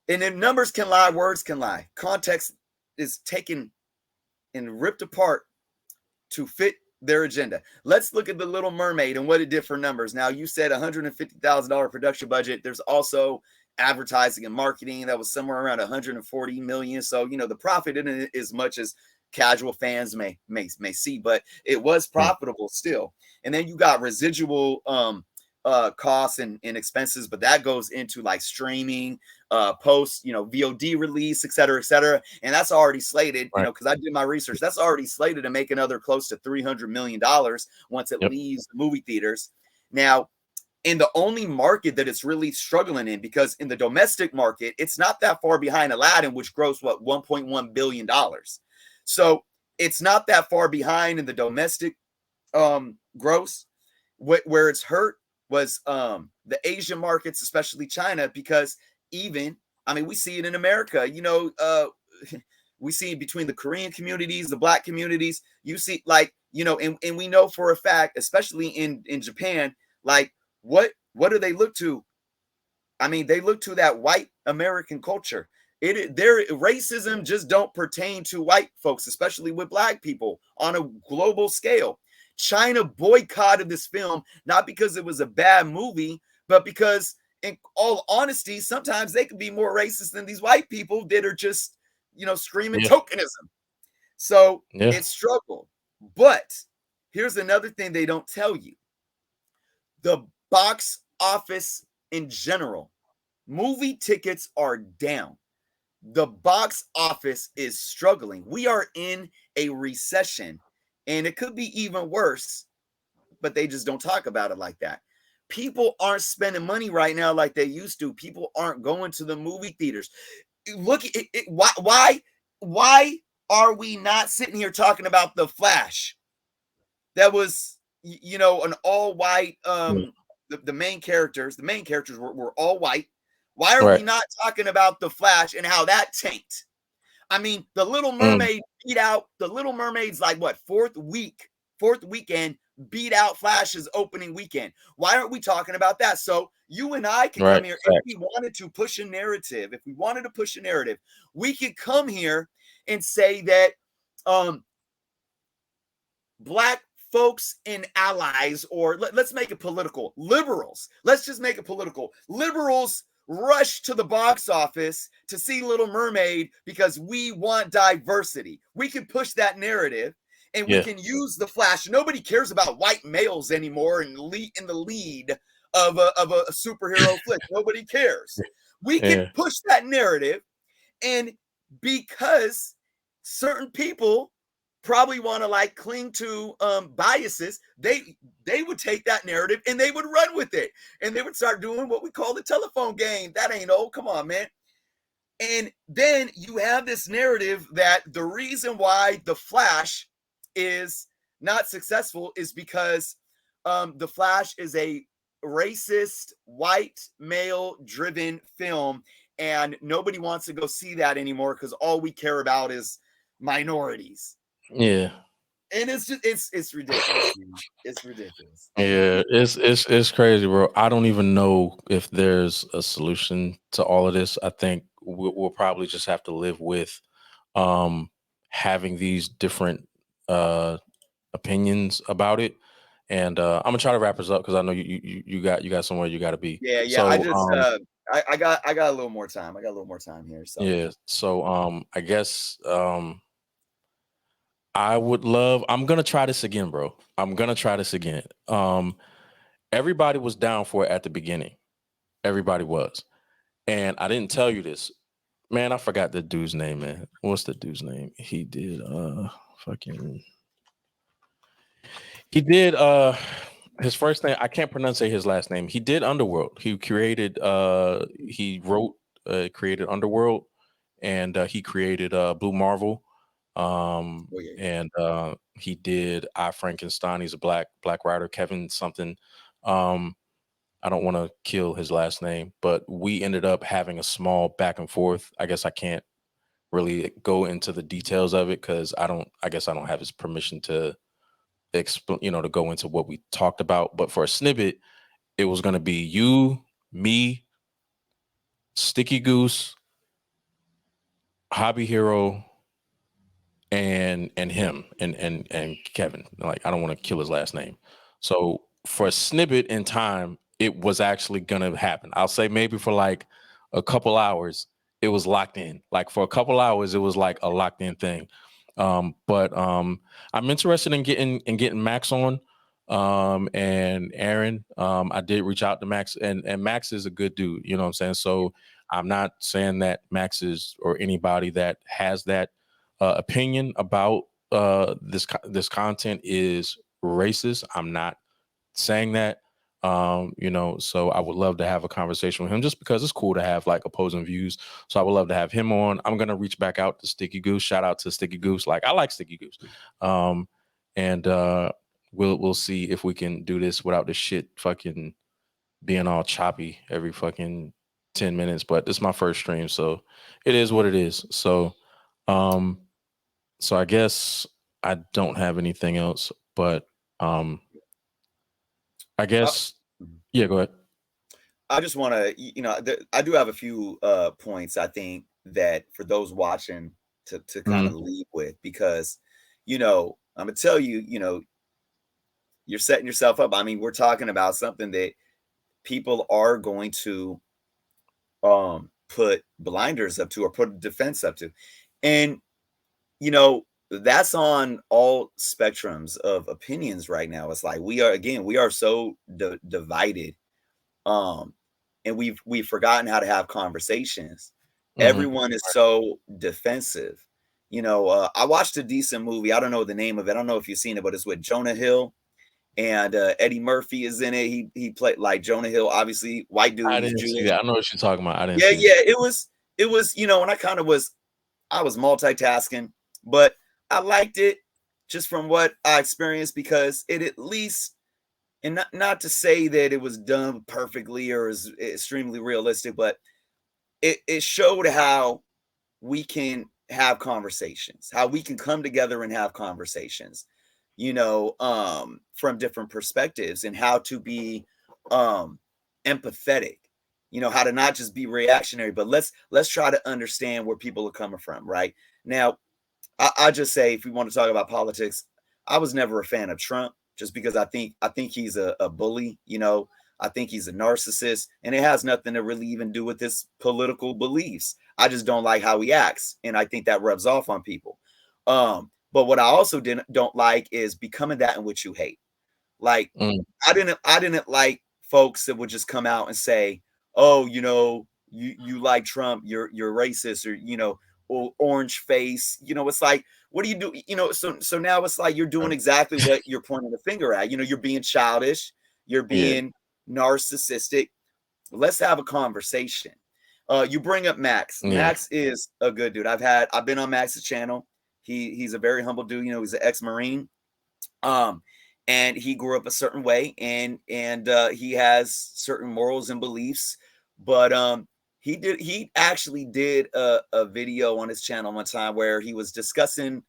And if numbers can lie, words can lie. Context is taken and ripped apart to fit their agenda. Let's look at The Little Mermaid and what it did for numbers. Now, you said $150,000 production budget. There's also advertising and marketing that was somewhere around 140 million. So, the profit isn't as much as casual fans may see, but it was profitable still. And then you got residual costs and expenses, but that goes into like streaming, post, VOD release, et cetera, and that's already slated, because I did my research, that's already slated to make another close to $300 million once it leaves the movie theaters. Now, in the only market that it's really struggling in, because in the domestic market, it's not that far behind Aladdin, which grossed $1.1 billion. So it's not that far behind in the domestic gross. Where it's hurt was the Asian markets, especially China, because we see it in America, we see it between the Korean communities, the Black communities, you see, and we know for a fact, especially in Japan, what do they look to? They look to that white American culture. Their racism just don't pertain to white folks, especially with Black people on a global scale. China boycotted this film, not because it was a bad movie, but because, in all honesty, sometimes they can be more racist than these white people that are just, screaming tokenism. So it struggled. But here's another thing they don't tell you. The box office in general, movie tickets are down. The box office is struggling. We are in a recession, and it could be even worse, but they just don't talk about it like that. People aren't spending money right now like they used to. People aren't going to the movie theaters. Look, why are we not sitting here talking about The Flash? That was, an all white, the main characters were all white. Why are we not talking about The Flash and how that tanked? The Little Mermaid beat out, the Little Mermaid's fourth weekend beat out Flash's opening weekend. Why aren't we talking about that? So you and I can come here if we wanted to push a narrative. If we wanted to push a narrative, we could come here and say that Black folks and allies, or let's make it political, liberals. Let's just make it political. Liberals rush to the box office to see Little Mermaid because we want diversity. We can push that narrative, and we can use The Flash. Nobody cares about white males anymore in the lead of a superhero flick. Nobody cares. We can push that narrative, and because certain people probably want to cling to biases, they would take that narrative and they would run with it, and they would start doing what we call the telephone game. That ain't old. Come on, man. And then you have this narrative that the reason why The Flash is not successful is because The Flash is a racist, white, male-driven film, and nobody wants to go see that anymore because all we care about is minorities. Yeah. And it's just it's ridiculous, man. It's ridiculous. Yeah, it's crazy, bro. I don't even know if there's a solution to all of this. I think we'll probably just have to live with um having these different uh opinions about it. And I'm gonna try to wrap us up because I know you got somewhere you got to be. Yeah, yeah. I So just I got a little more time. I got a little more time here. So yeah, so I guess I'm gonna try this again, bro. I'm gonna try this again. Everybody was down for it at the beginning. Everybody was. And I didn't tell you this. Man, I forgot the dude's name, man. What's the dude's name? Fucking he did his first name, I can't pronounce his last name. He did Underworld. He wrote created Underworld, and he created Blue Marvel. oh, yeah, yeah. And he did I Frankenstein. He's a black writer, Kevin something. Um I don't want to kill his last name, but we ended up having a small back and forth. I guess I can't really go into the details of it because I guess I don't have his permission to explain, to go into what we talked about. But for a snippet, it was going to be you, me, Sticky Goose, Hobby Hero, and him and Kevin. Like, I don't want to kill his last name. So for a snippet in time, it was actually gonna happen. I'll say maybe for like a couple hours, it was locked in. Like for a couple hours, it was like a locked in thing. But I'm interested in getting Max on. And Aaron. I did reach out to Max, and Max is a good dude, you know what I'm saying? So I'm not saying that Max is or anybody that has that opinion about this content is racist. I'm not saying that. So I would love to have a conversation with him just because it's cool to have like opposing views. So I would love to have him on. I'm gonna reach back out to Sticky Goose. Shout out to Sticky Goose. Like, I like Sticky Goose. And we'll see if we can do this without the shit fucking being all choppy every fucking 10 minutes. But this is my first stream, so it is what it is. Um so I guess I don't have anything else, but I Uh, guess yeah, go ahead. I just want to, I do have a few points I think that for those watching to kind of Mhm. leave with because, I'm gonna tell you, you're setting yourself up. I mean, we're talking about something that people are going to put blinders up to or put a defense up to. And that's on all spectrums of opinions right now. It's like we are so divided, um and we've forgotten how to have conversations. Mhm. Everyone is so defensive. I watched a decent movie. I don't know the name of it. I don't know if you've seen it, but it's with Jonah Hill and Eddie Murphy is in it. He played like Jonah Hill, obviously white dude. I He's didn't see Jewish. that. I know what you're talking about. I didn't Yeah, see it. yeah. It was, and I was multitasking, but I liked it just from what I experienced because it at least, and not to say that it was done perfectly or is extremely realistic, but it showed how we can have conversations, how we can come together and have conversations, from different perspectives and how to be um empathetic, how to not just be reactionary, but let's try to understand where people are coming from. Right now, I just say if we want to talk about politics, I was never a fan of Trump just because I think he's a bully. I think he's a narcissist, and it has nothing to really even do with his political beliefs. I just don't like how he acts, and I think that rubs off on people. But what I also don't like is becoming that in which you hate. Like Mm, I didn't like folks that would just come out and say, "Oh, you like Trump, you're racist," or or orange face. It's like, what do you do? So now it's like you're doing right. exactly what you're pointing the finger at. You're being childish, you're Yeah. being narcissistic. Let's have a conversation. You bring up Max. Yeah. Max is a good dude. I've been on Max's channel. He's a very humble dude. He's an ex-Marine. Um, and he grew up a certain way, and he has certain morals and beliefs. But he actually did a video on his channel one time where he was discussing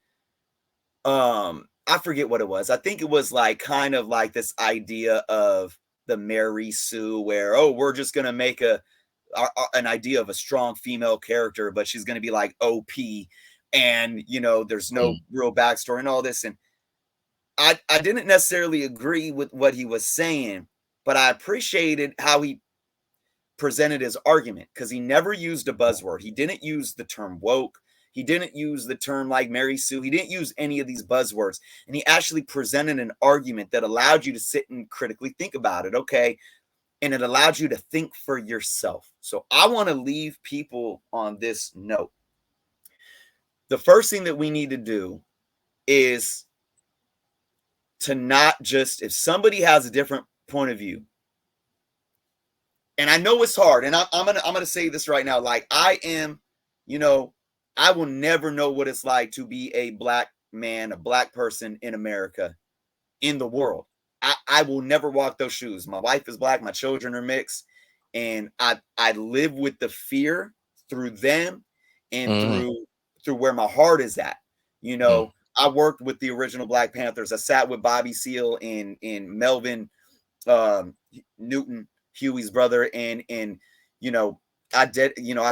I forget what it was. I think it was like kind of like this idea of the Mary Sue, where, oh, we're just gonna make an idea of a strong female character, but she's gonna be like OP, and there's no real backstory and all this. And I didn't necessarily agree with what he was saying, but I appreciated how he presented his argument, because he never used a buzzword. He didn't use the term woke. He didn't use the term like Mary Sue. He didn't use any of these buzzwords. And he actually presented an argument that allowed you to sit and critically think about it. Okay. And it allowed you to think for yourself. So I want to leave people on this note. The first thing that we need to do is to not just, if somebody has a different point of view, and I know it's hard, and I'm gonna say this right now, like I am, I will never know what it's like to be a black man, a black person in America, in the world. I will never walk those shoes. My wife is black, my children are mixed, and I live with the fear through them and through where my heart is at. I worked with the original Black Panthers. I sat with Bobby Seale and Melvin Newton, Huey's brother, and I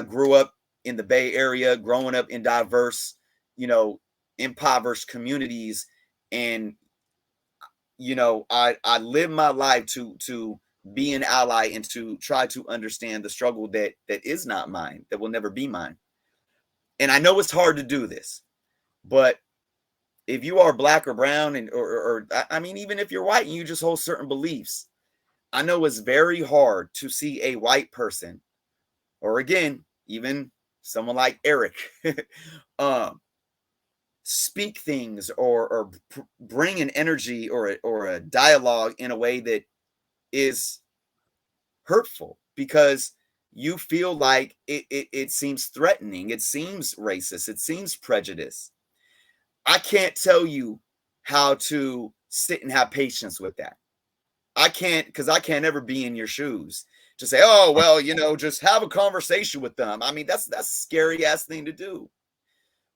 grew up in the Bay Area, growing up in diverse, impoverished communities, and I live my life to be an ally and to try to understand the struggle that is not mine, that will never be mine. And I know it's hard to do this, but if you are black or brown, and or I mean, even if you're white and you just hold certain beliefs, I know it's very hard to see a white person, or again, even someone like Eric, speak things or bring an energy or a dialogue in a way that is hurtful, because you feel like it seems threatening, it seems racist, it seems prejudice. I can't tell you how to sit and have patience with that. I can't, because I can't ever be in your shoes to say, oh, well, just have a conversation with them. I mean, that's a scary ass thing to do.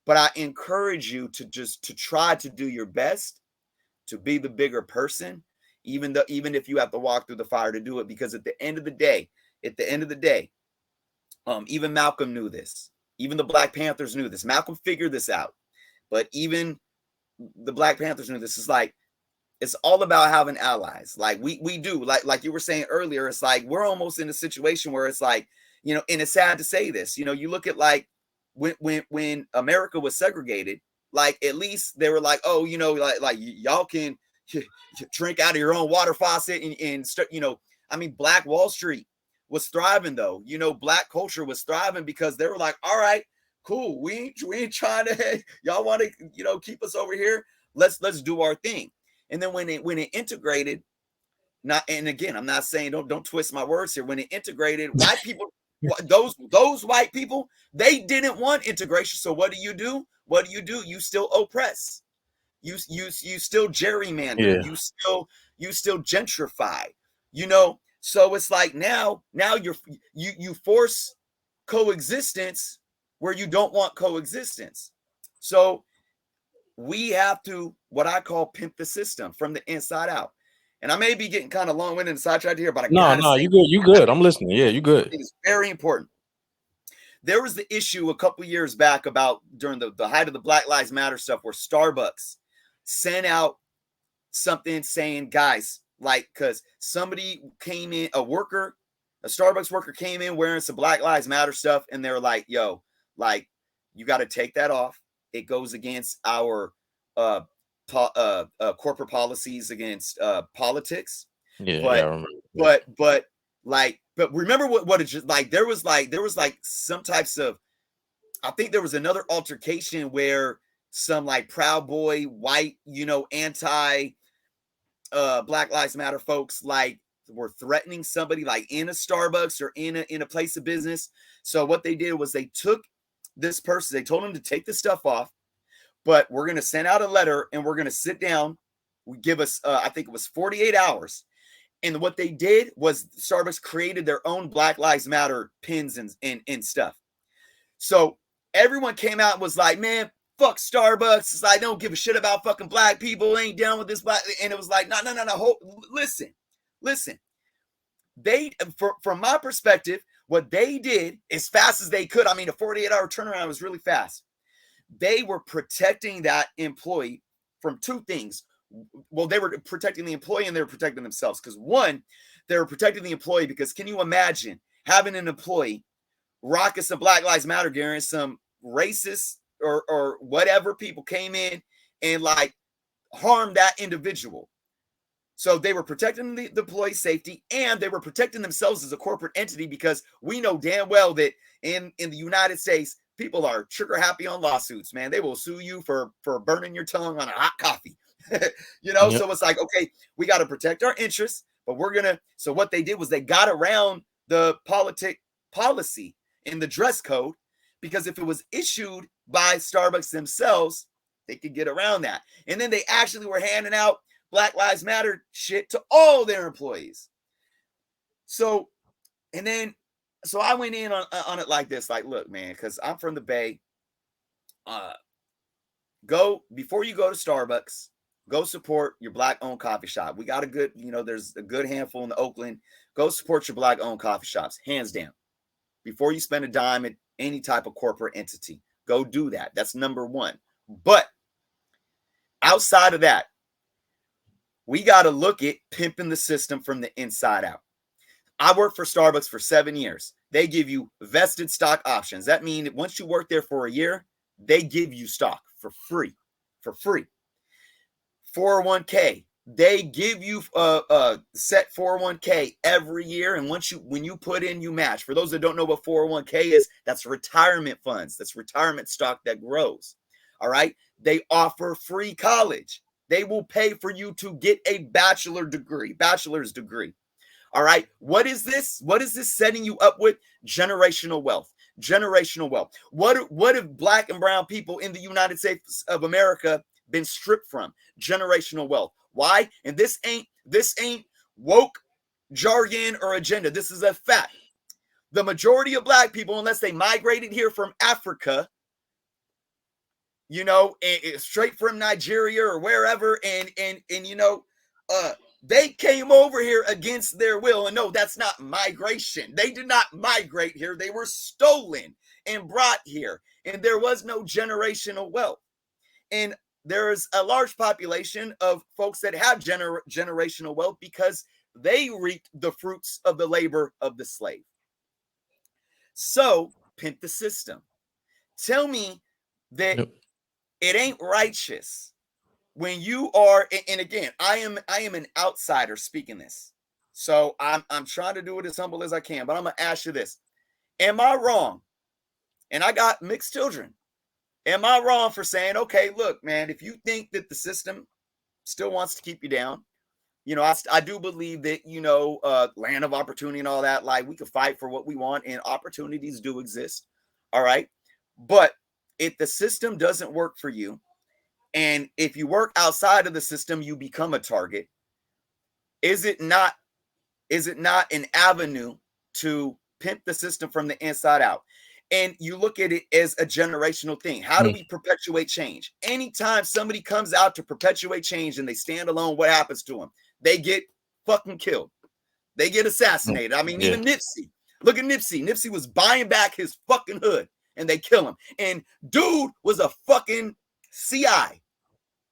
But I encourage you to try to do your best to be the bigger person, even if you have to walk through the fire to do it. Because at the end of the day, even Malcolm knew this. Even the Black Panthers knew this. Malcolm figured this out. But even the Black Panthers knew this. Is like, it's all about having allies. Like we do, like you were saying earlier, it's like we're almost in a situation where it's like, and it's sad to say this, you look at like when America was segregated, like at least they were like, oh, like y'all can drink out of your own water faucet and start, I mean, Black Wall Street was thriving though. Black culture was thriving because they were like, all right, cool. We ain't trying to, y'all want to, keep us over here. Let's do our thing. And then when it integrated, and again, I'm not saying don't twist my words here. When it integrated, white people, those white people, they didn't want integration. So what do? You still oppress. You still gerrymander. Yeah. You still gentrify. So it's like now you force coexistence where you don't want coexistence. So we have to, what I call, pimp the system from the inside out. And I may be getting kind of long-winded and sidetracked here, but I gotta say, you good. You good. I'm listening. Yeah, you good. It's very important. There was the issue a couple years back about during the height of the Black Lives Matter stuff, where Starbucks sent out something saying, guys, like, because somebody came in, a Starbucks worker came in wearing some Black Lives Matter stuff, and they were like, yo, like, you got to take that off. It goes against our corporate policies, against politics. Yeah, But remember what it's just like. There was like some types of, I think there was another altercation where some like Proud Boy white, anti Black Lives Matter folks like were threatening somebody like in a Starbucks or in a place of business. So what they did was they took this person, they told him to take the stuff off, but we're going to send out a letter and we're going to sit down. We give us, I think it was 48 hours. And what they did was Starbucks created their own Black Lives Matter pins and stuff. So everyone came out and was like, man, fuck Starbucks. It's like, I don't give a shit about fucking black people. Ain't down with this black. And it was like, no. Listen. They, from my perspective, what they did as fast as they could, I mean, a 48-hour turnaround was really fast. They were protecting that employee from two things. Well, they were protecting the employee and they were protecting themselves. Because one, they were protecting the employee because can you imagine having an employee rocking some Black Lives Matter gear and some racist or whatever people came in and like harmed that individual? So they were protecting the employee safety and they were protecting themselves as a corporate entity, because we know damn well that in the United States, people are trigger happy on lawsuits, man. They will sue you for burning your tongue on a hot coffee. You know, Yep. So it's like, okay, we got to protect our interests, but we're going to. So what they did was they got around the policy in the dress code, because if it was issued by Starbucks themselves, they could get around that. And then they actually were handing out Black Lives Matter shit to all their employees. So I went in on it like this, like, look, man, because I'm from the Bay. Go, before you go to Starbucks, go support your Black-owned coffee shop. We got a good, there's a good handful in the Oakland. Go support your Black-owned coffee shops, hands down. Before you spend a dime at any type of corporate entity, go do that. That's number one. But outside of that, we got to look at pimping the system from the inside out. I worked for Starbucks for 7 years. They give you vested stock options. That means once you work there for a year, they give you stock for free. 401k, they give you a set 401k every year. And when you put in, you match. For those that don't know what 401k is, that's retirement funds. That's retirement stock that grows. All right. They offer free college. They will pay for you to get a bachelor's degree. All right. What is this? What is this setting you up with? Generational wealth. What have Black and brown people in the United States of America been stripped from? Generational wealth. Why? And this ain't woke jargon or agenda. This is a fact. The majority of Black people, unless they migrated here from Africa, straight from Nigeria or wherever, and they came over here against their will. And no, that's not migration. They did not migrate here. They were stolen and brought here. And there was no generational wealth. And there's a large population of folks that have generational wealth because they reaped the fruits of the labor of the slave. So pimp the system. Tell me that it ain't righteous when you are, and again, I am an outsider speaking this. So I'm trying to do it as humble as I can, but I'm gonna ask you this. Am I wrong? And I got mixed children. Am I wrong for saying, okay, look, man, if you think that the system still wants to keep you down, I do believe that, land of opportunity and all that, like we can fight for what we want and opportunities do exist. All right. But if the system doesn't work for you, and if you work outside of the system, you become a target. Is it not an avenue to pimp the system from the inside out? And you look at it as a generational thing. How do we perpetuate change? Anytime somebody comes out to perpetuate change and they stand alone, what happens to them? They get fucking killed. They get assassinated. I mean, even Nipsey. Look at Nipsey. Nipsey was buying back his fucking hood and they kill him. And dude was a fucking CI.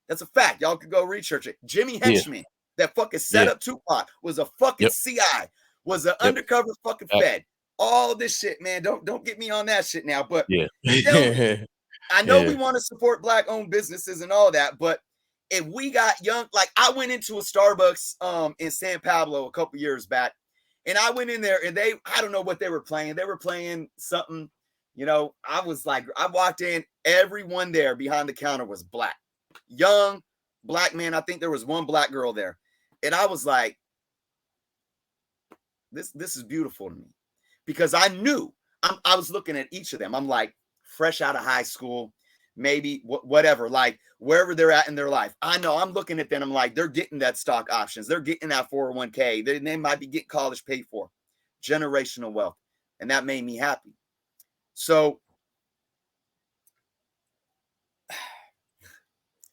That's a fact. Y'all could go research it. Jimmy Henchman, that fucking set up Tupac, was a fucking CI, was an undercover fucking Fed. All this shit, man. Don't get me on that shit now. But I know we want to support Black-owned businesses and all that, but if we got young, like I went into a Starbucks in San Pablo a couple years back, and I went in there and I don't know what they were playing. They were playing something, I was like, I walked in, everyone there behind the counter was Black. Young Black man. I think there was one Black girl there. And I was like, this is beautiful to me, because I knew I was looking at each of them. I'm like, fresh out of high school, maybe whatever, like wherever they're at in their life. I know I'm looking at them. I'm like, they're getting that stock options. They're getting that 401k. They might be getting college paid for. Generational wealth. And that made me happy. So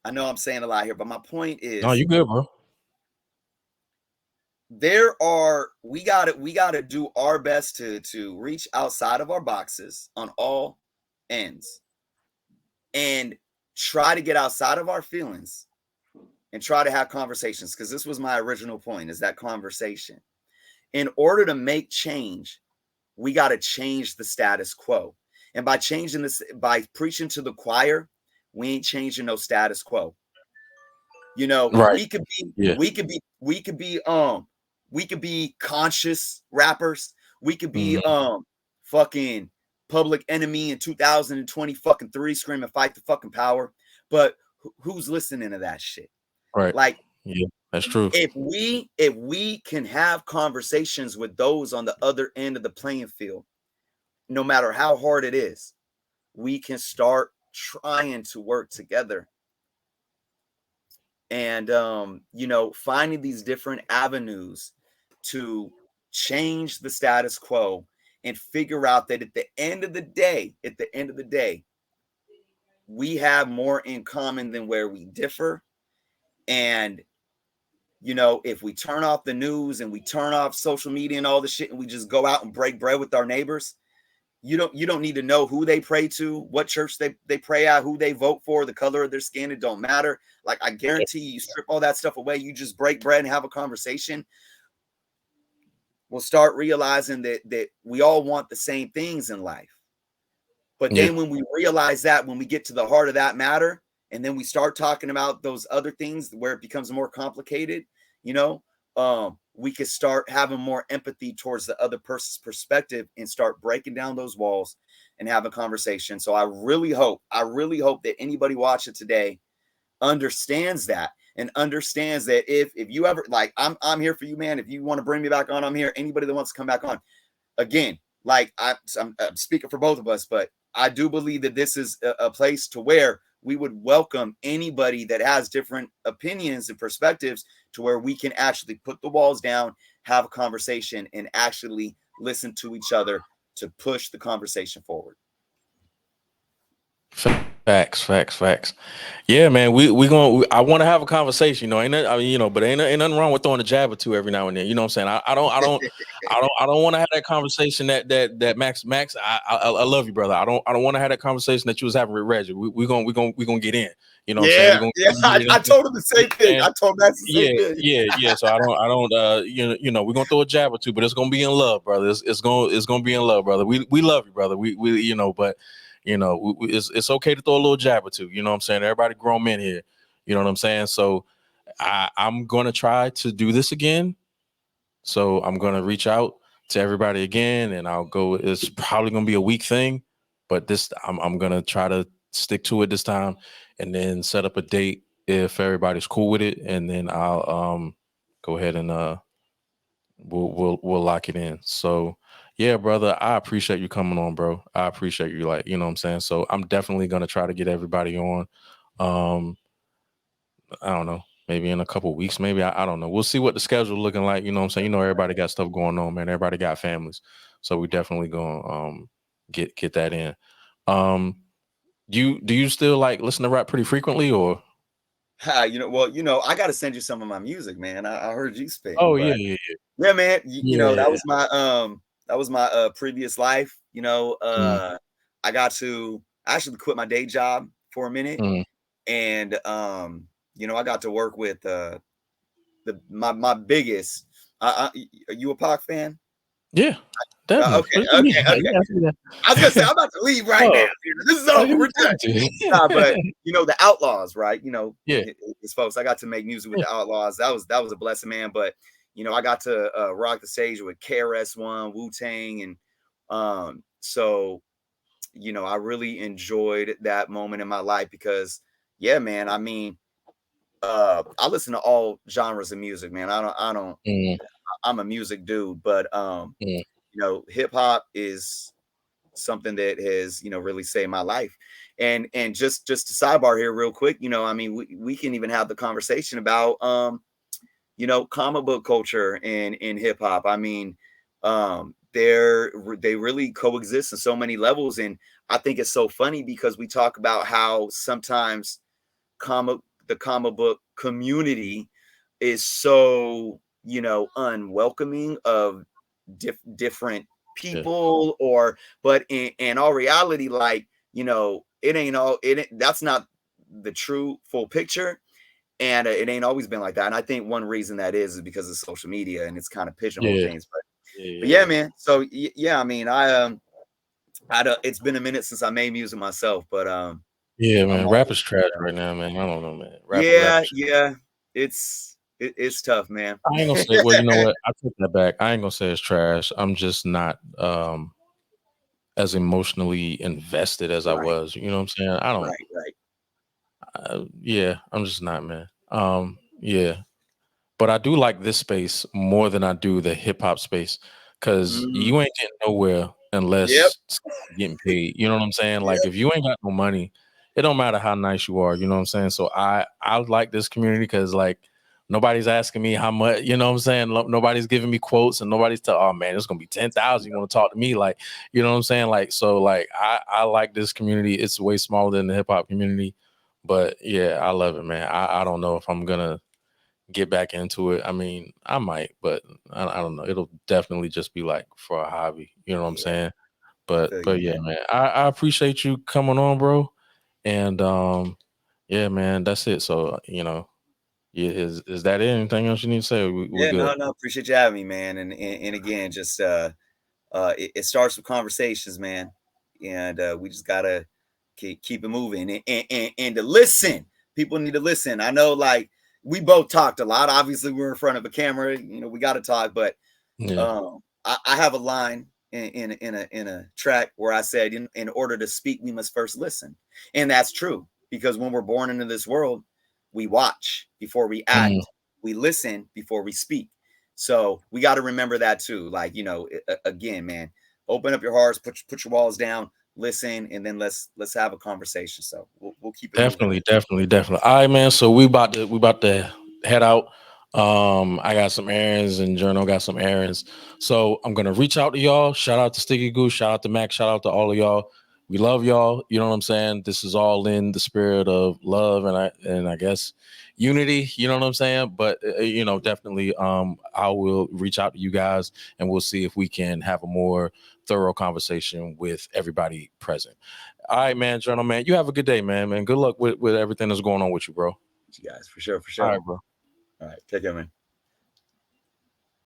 I know I'm saying a lot here, but my point is, No, you good, bro. we gotta do our best to reach outside of our boxes on all ends and try to get outside of our feelings and try to have conversations, because this was my original point, is that conversation. In order to make change, we got to change the status quo. And by changing this, by preaching to the choir, we ain't changing no status quo. You know, Right. Yeah. we could be conscious rappers. We could be Mhm. fucking Public Enemy in 2020 fucking 3 screaming fight the fucking power. But who's listening to that shit? Right. Like, Yeah, that's true. if we can have conversations with those on the other end of the playing field, no matter how hard it is, we can start trying to work together. And you know, finding these different avenues to change the status quo and figure out that at the end of the day, we have more in common than where we differ. And you know, if we turn off the news and we turn off social media and all the shit and we just go out and break bread with our neighbors, you don't need to know who they pray to, what church they pray at, who they vote for, the color of their skin. It don't matter. Like, I guarantee you strip all that stuff away, you just break bread and have a conversation, we'll start realizing that we all want the same things in life. But Yeah. then when we realize that, when we get to the heart of that matter, and then we start talking about those other things where it becomes more complicated, you know, we could start having more empathy towards the other person's perspective and start breaking down those walls and have a conversation. So I really hope that anybody watching today understands that, and understands that if you ever, like, I'm here for you, man. If you want to bring me back on, I'm here. Anybody that wants to come back on, again, like, I'm speaking for both of us, but I do believe that this is a place to where we would welcome anybody that has different opinions and perspectives, to where we can actually put the walls down, have a conversation, and actually listen to each other to push the conversation forward. Facts. Yeah, man. We going. I want to have a conversation. You know, I mean, you know, but ain't nothing wrong with throwing a jab or two every now and then. You know what I'm saying? I don't want to have that conversation that Max. I love you, brother. I don't want to have that conversation that you was having with Reggie. We gonna get in. You know what I'm saying? Yeah, yeah. I told him the same thing. I told Max the same thing. Yeah. So I don't. You know, we're gonna throw a jab or two, but it's gonna be in love, brother. It's gonna be in love, brother. We love you, brother. We you know, but you know, it's okay to throw a little jab or two. You know what I'm saying? Everybody grown men here. You know what I'm saying? So I'm gonna try to do this again. So I'm gonna reach out to everybody again, and I'll go. It's probably gonna be a week thing, but this I'm gonna try to stick to it this time, and then set up a date if everybody's cool with it, and then I'll go ahead and we'll lock it in. So yeah, brother, I appreciate you coming on, bro. I appreciate you, like, you know what I'm saying? So I'm definitely gonna try to get everybody on. Um, I don't know, maybe in a couple weeks, maybe I don't know. We'll see what the schedule looking like. You know what I'm saying? You know, everybody got stuff going on, man. Everybody got families. So we definitely gonna get that in. Um do you still like listen to rap pretty frequently, or You know, well, you know, I got to send you some of my music, man. I heard you spitting, oh yeah, but yeah, yeah, man, you know, yeah. that was my previous life. You know, Mm, I got to actually quit my day job for a minute, mm. and you know, I got to work with my biggest. Are you a Pac fan? Yeah, definitely. Okay, What you mean? okay. Yeah, I see that. I was gonna say I'm about to leave right now. Oh, This is oh, over. you We're done. But to. you know, the Outlaws, right? You know, Yeah, his folks. I got to make music with yeah. the Outlaws. That was a blessing, man. But you know, I got to rock the stage with KRS-One, Wu Tang, and so you know, I really enjoyed that moment in my life because, yeah, man. I mean, I listen to all genres of music, man. I don't. Mm, I'm a music dude, but mm, you know, hip hop is something that has, you know, really saved my life. And just a sidebar here real quick, you know, I mean, we can even have the conversation about you know, comic book culture and in hip hop. I mean, they really coexist in so many levels. And I think it's so funny because we talk about how sometimes comic the comic book community is so, you know, unwelcoming of different Yeah. people, or but in all reality, like, you know, it ain't all that's not the true full picture. And it ain't always been like that. And I think one reason that is because of social media, and it's kind of pigeonhole Yeah. things. But yeah, Yeah. man. So yeah, I mean, I don't, it's been a minute since I made music myself, but Yeah, I'm man. Rap always, is trash right now, man. I don't know, man. Rap yeah, is yeah. It's tough, man. I ain't gonna say. Well, you know what? I take that back. I ain't gonna say it's trash. I'm just not as emotionally invested as I Right, was. You know what I'm saying? I don't. right. Yeah, I'm just not, man. Yeah, but I do like this space more than I do the hip hop space because Mm, you ain't getting nowhere yep, unless somebody's getting paid. You know what I'm saying? Like yep. if you ain't got no money, it don't matter how nice you are. You know what I'm saying? So I like this community because like nobody's asking me how much. You know what I'm saying? Nobody's giving me quotes and nobody's telling. Oh man, it's gonna be 10,000. You want to talk to me? Like you know what I'm saying? Like so like I like this community. It's way smaller than the hip hop community, but yeah, I love it, man. I don't know if I'm gonna get back into it. I mean, I might, but I don't know. It'll definitely just be like for a hobby. You know what I'm Yeah, saying? I But feel you, but yeah, man. man. I appreciate you coming on, bro. And yeah, man, that's it. So, yeah, is that it? Anything else you need to say? We Yeah, good. no, appreciate you having me, man. And again, just it starts with conversations, man, and we just gotta keep it moving and to listen. People need to listen. I know, like we both talked a lot. Obviously, we're in front of a camera. You know, we got to talk. But Yeah. I have a line in a track where I said, in order to speak, we must first listen, and that's true because when we're born into this world, we watch before we Mm, act. We listen before we speak. So we got to remember that too. Like, you know, again, man, open up your hearts, put your walls down, listen, and then let's have a conversation. So we'll keep it moving. definitely. All right, man. So we about to head out. I got some errands and Jerno got some errands. So I'm gonna reach out to y'all. Shout out to Sticky Goose, shout out to Mac, shout out to all of y'all. We love y'all. You know what I'm saying? This is all in the spirit of love and I guess unity. You know what I'm saying? But definitely. I will reach out to you guys and we'll see if we can have a more thorough conversation with everybody present. All right, man, Journal, man. You have a good day, man. Good luck with everything that's going on with you, bro. You guys, for sure, for All sure. right, bro. All right, take care, man.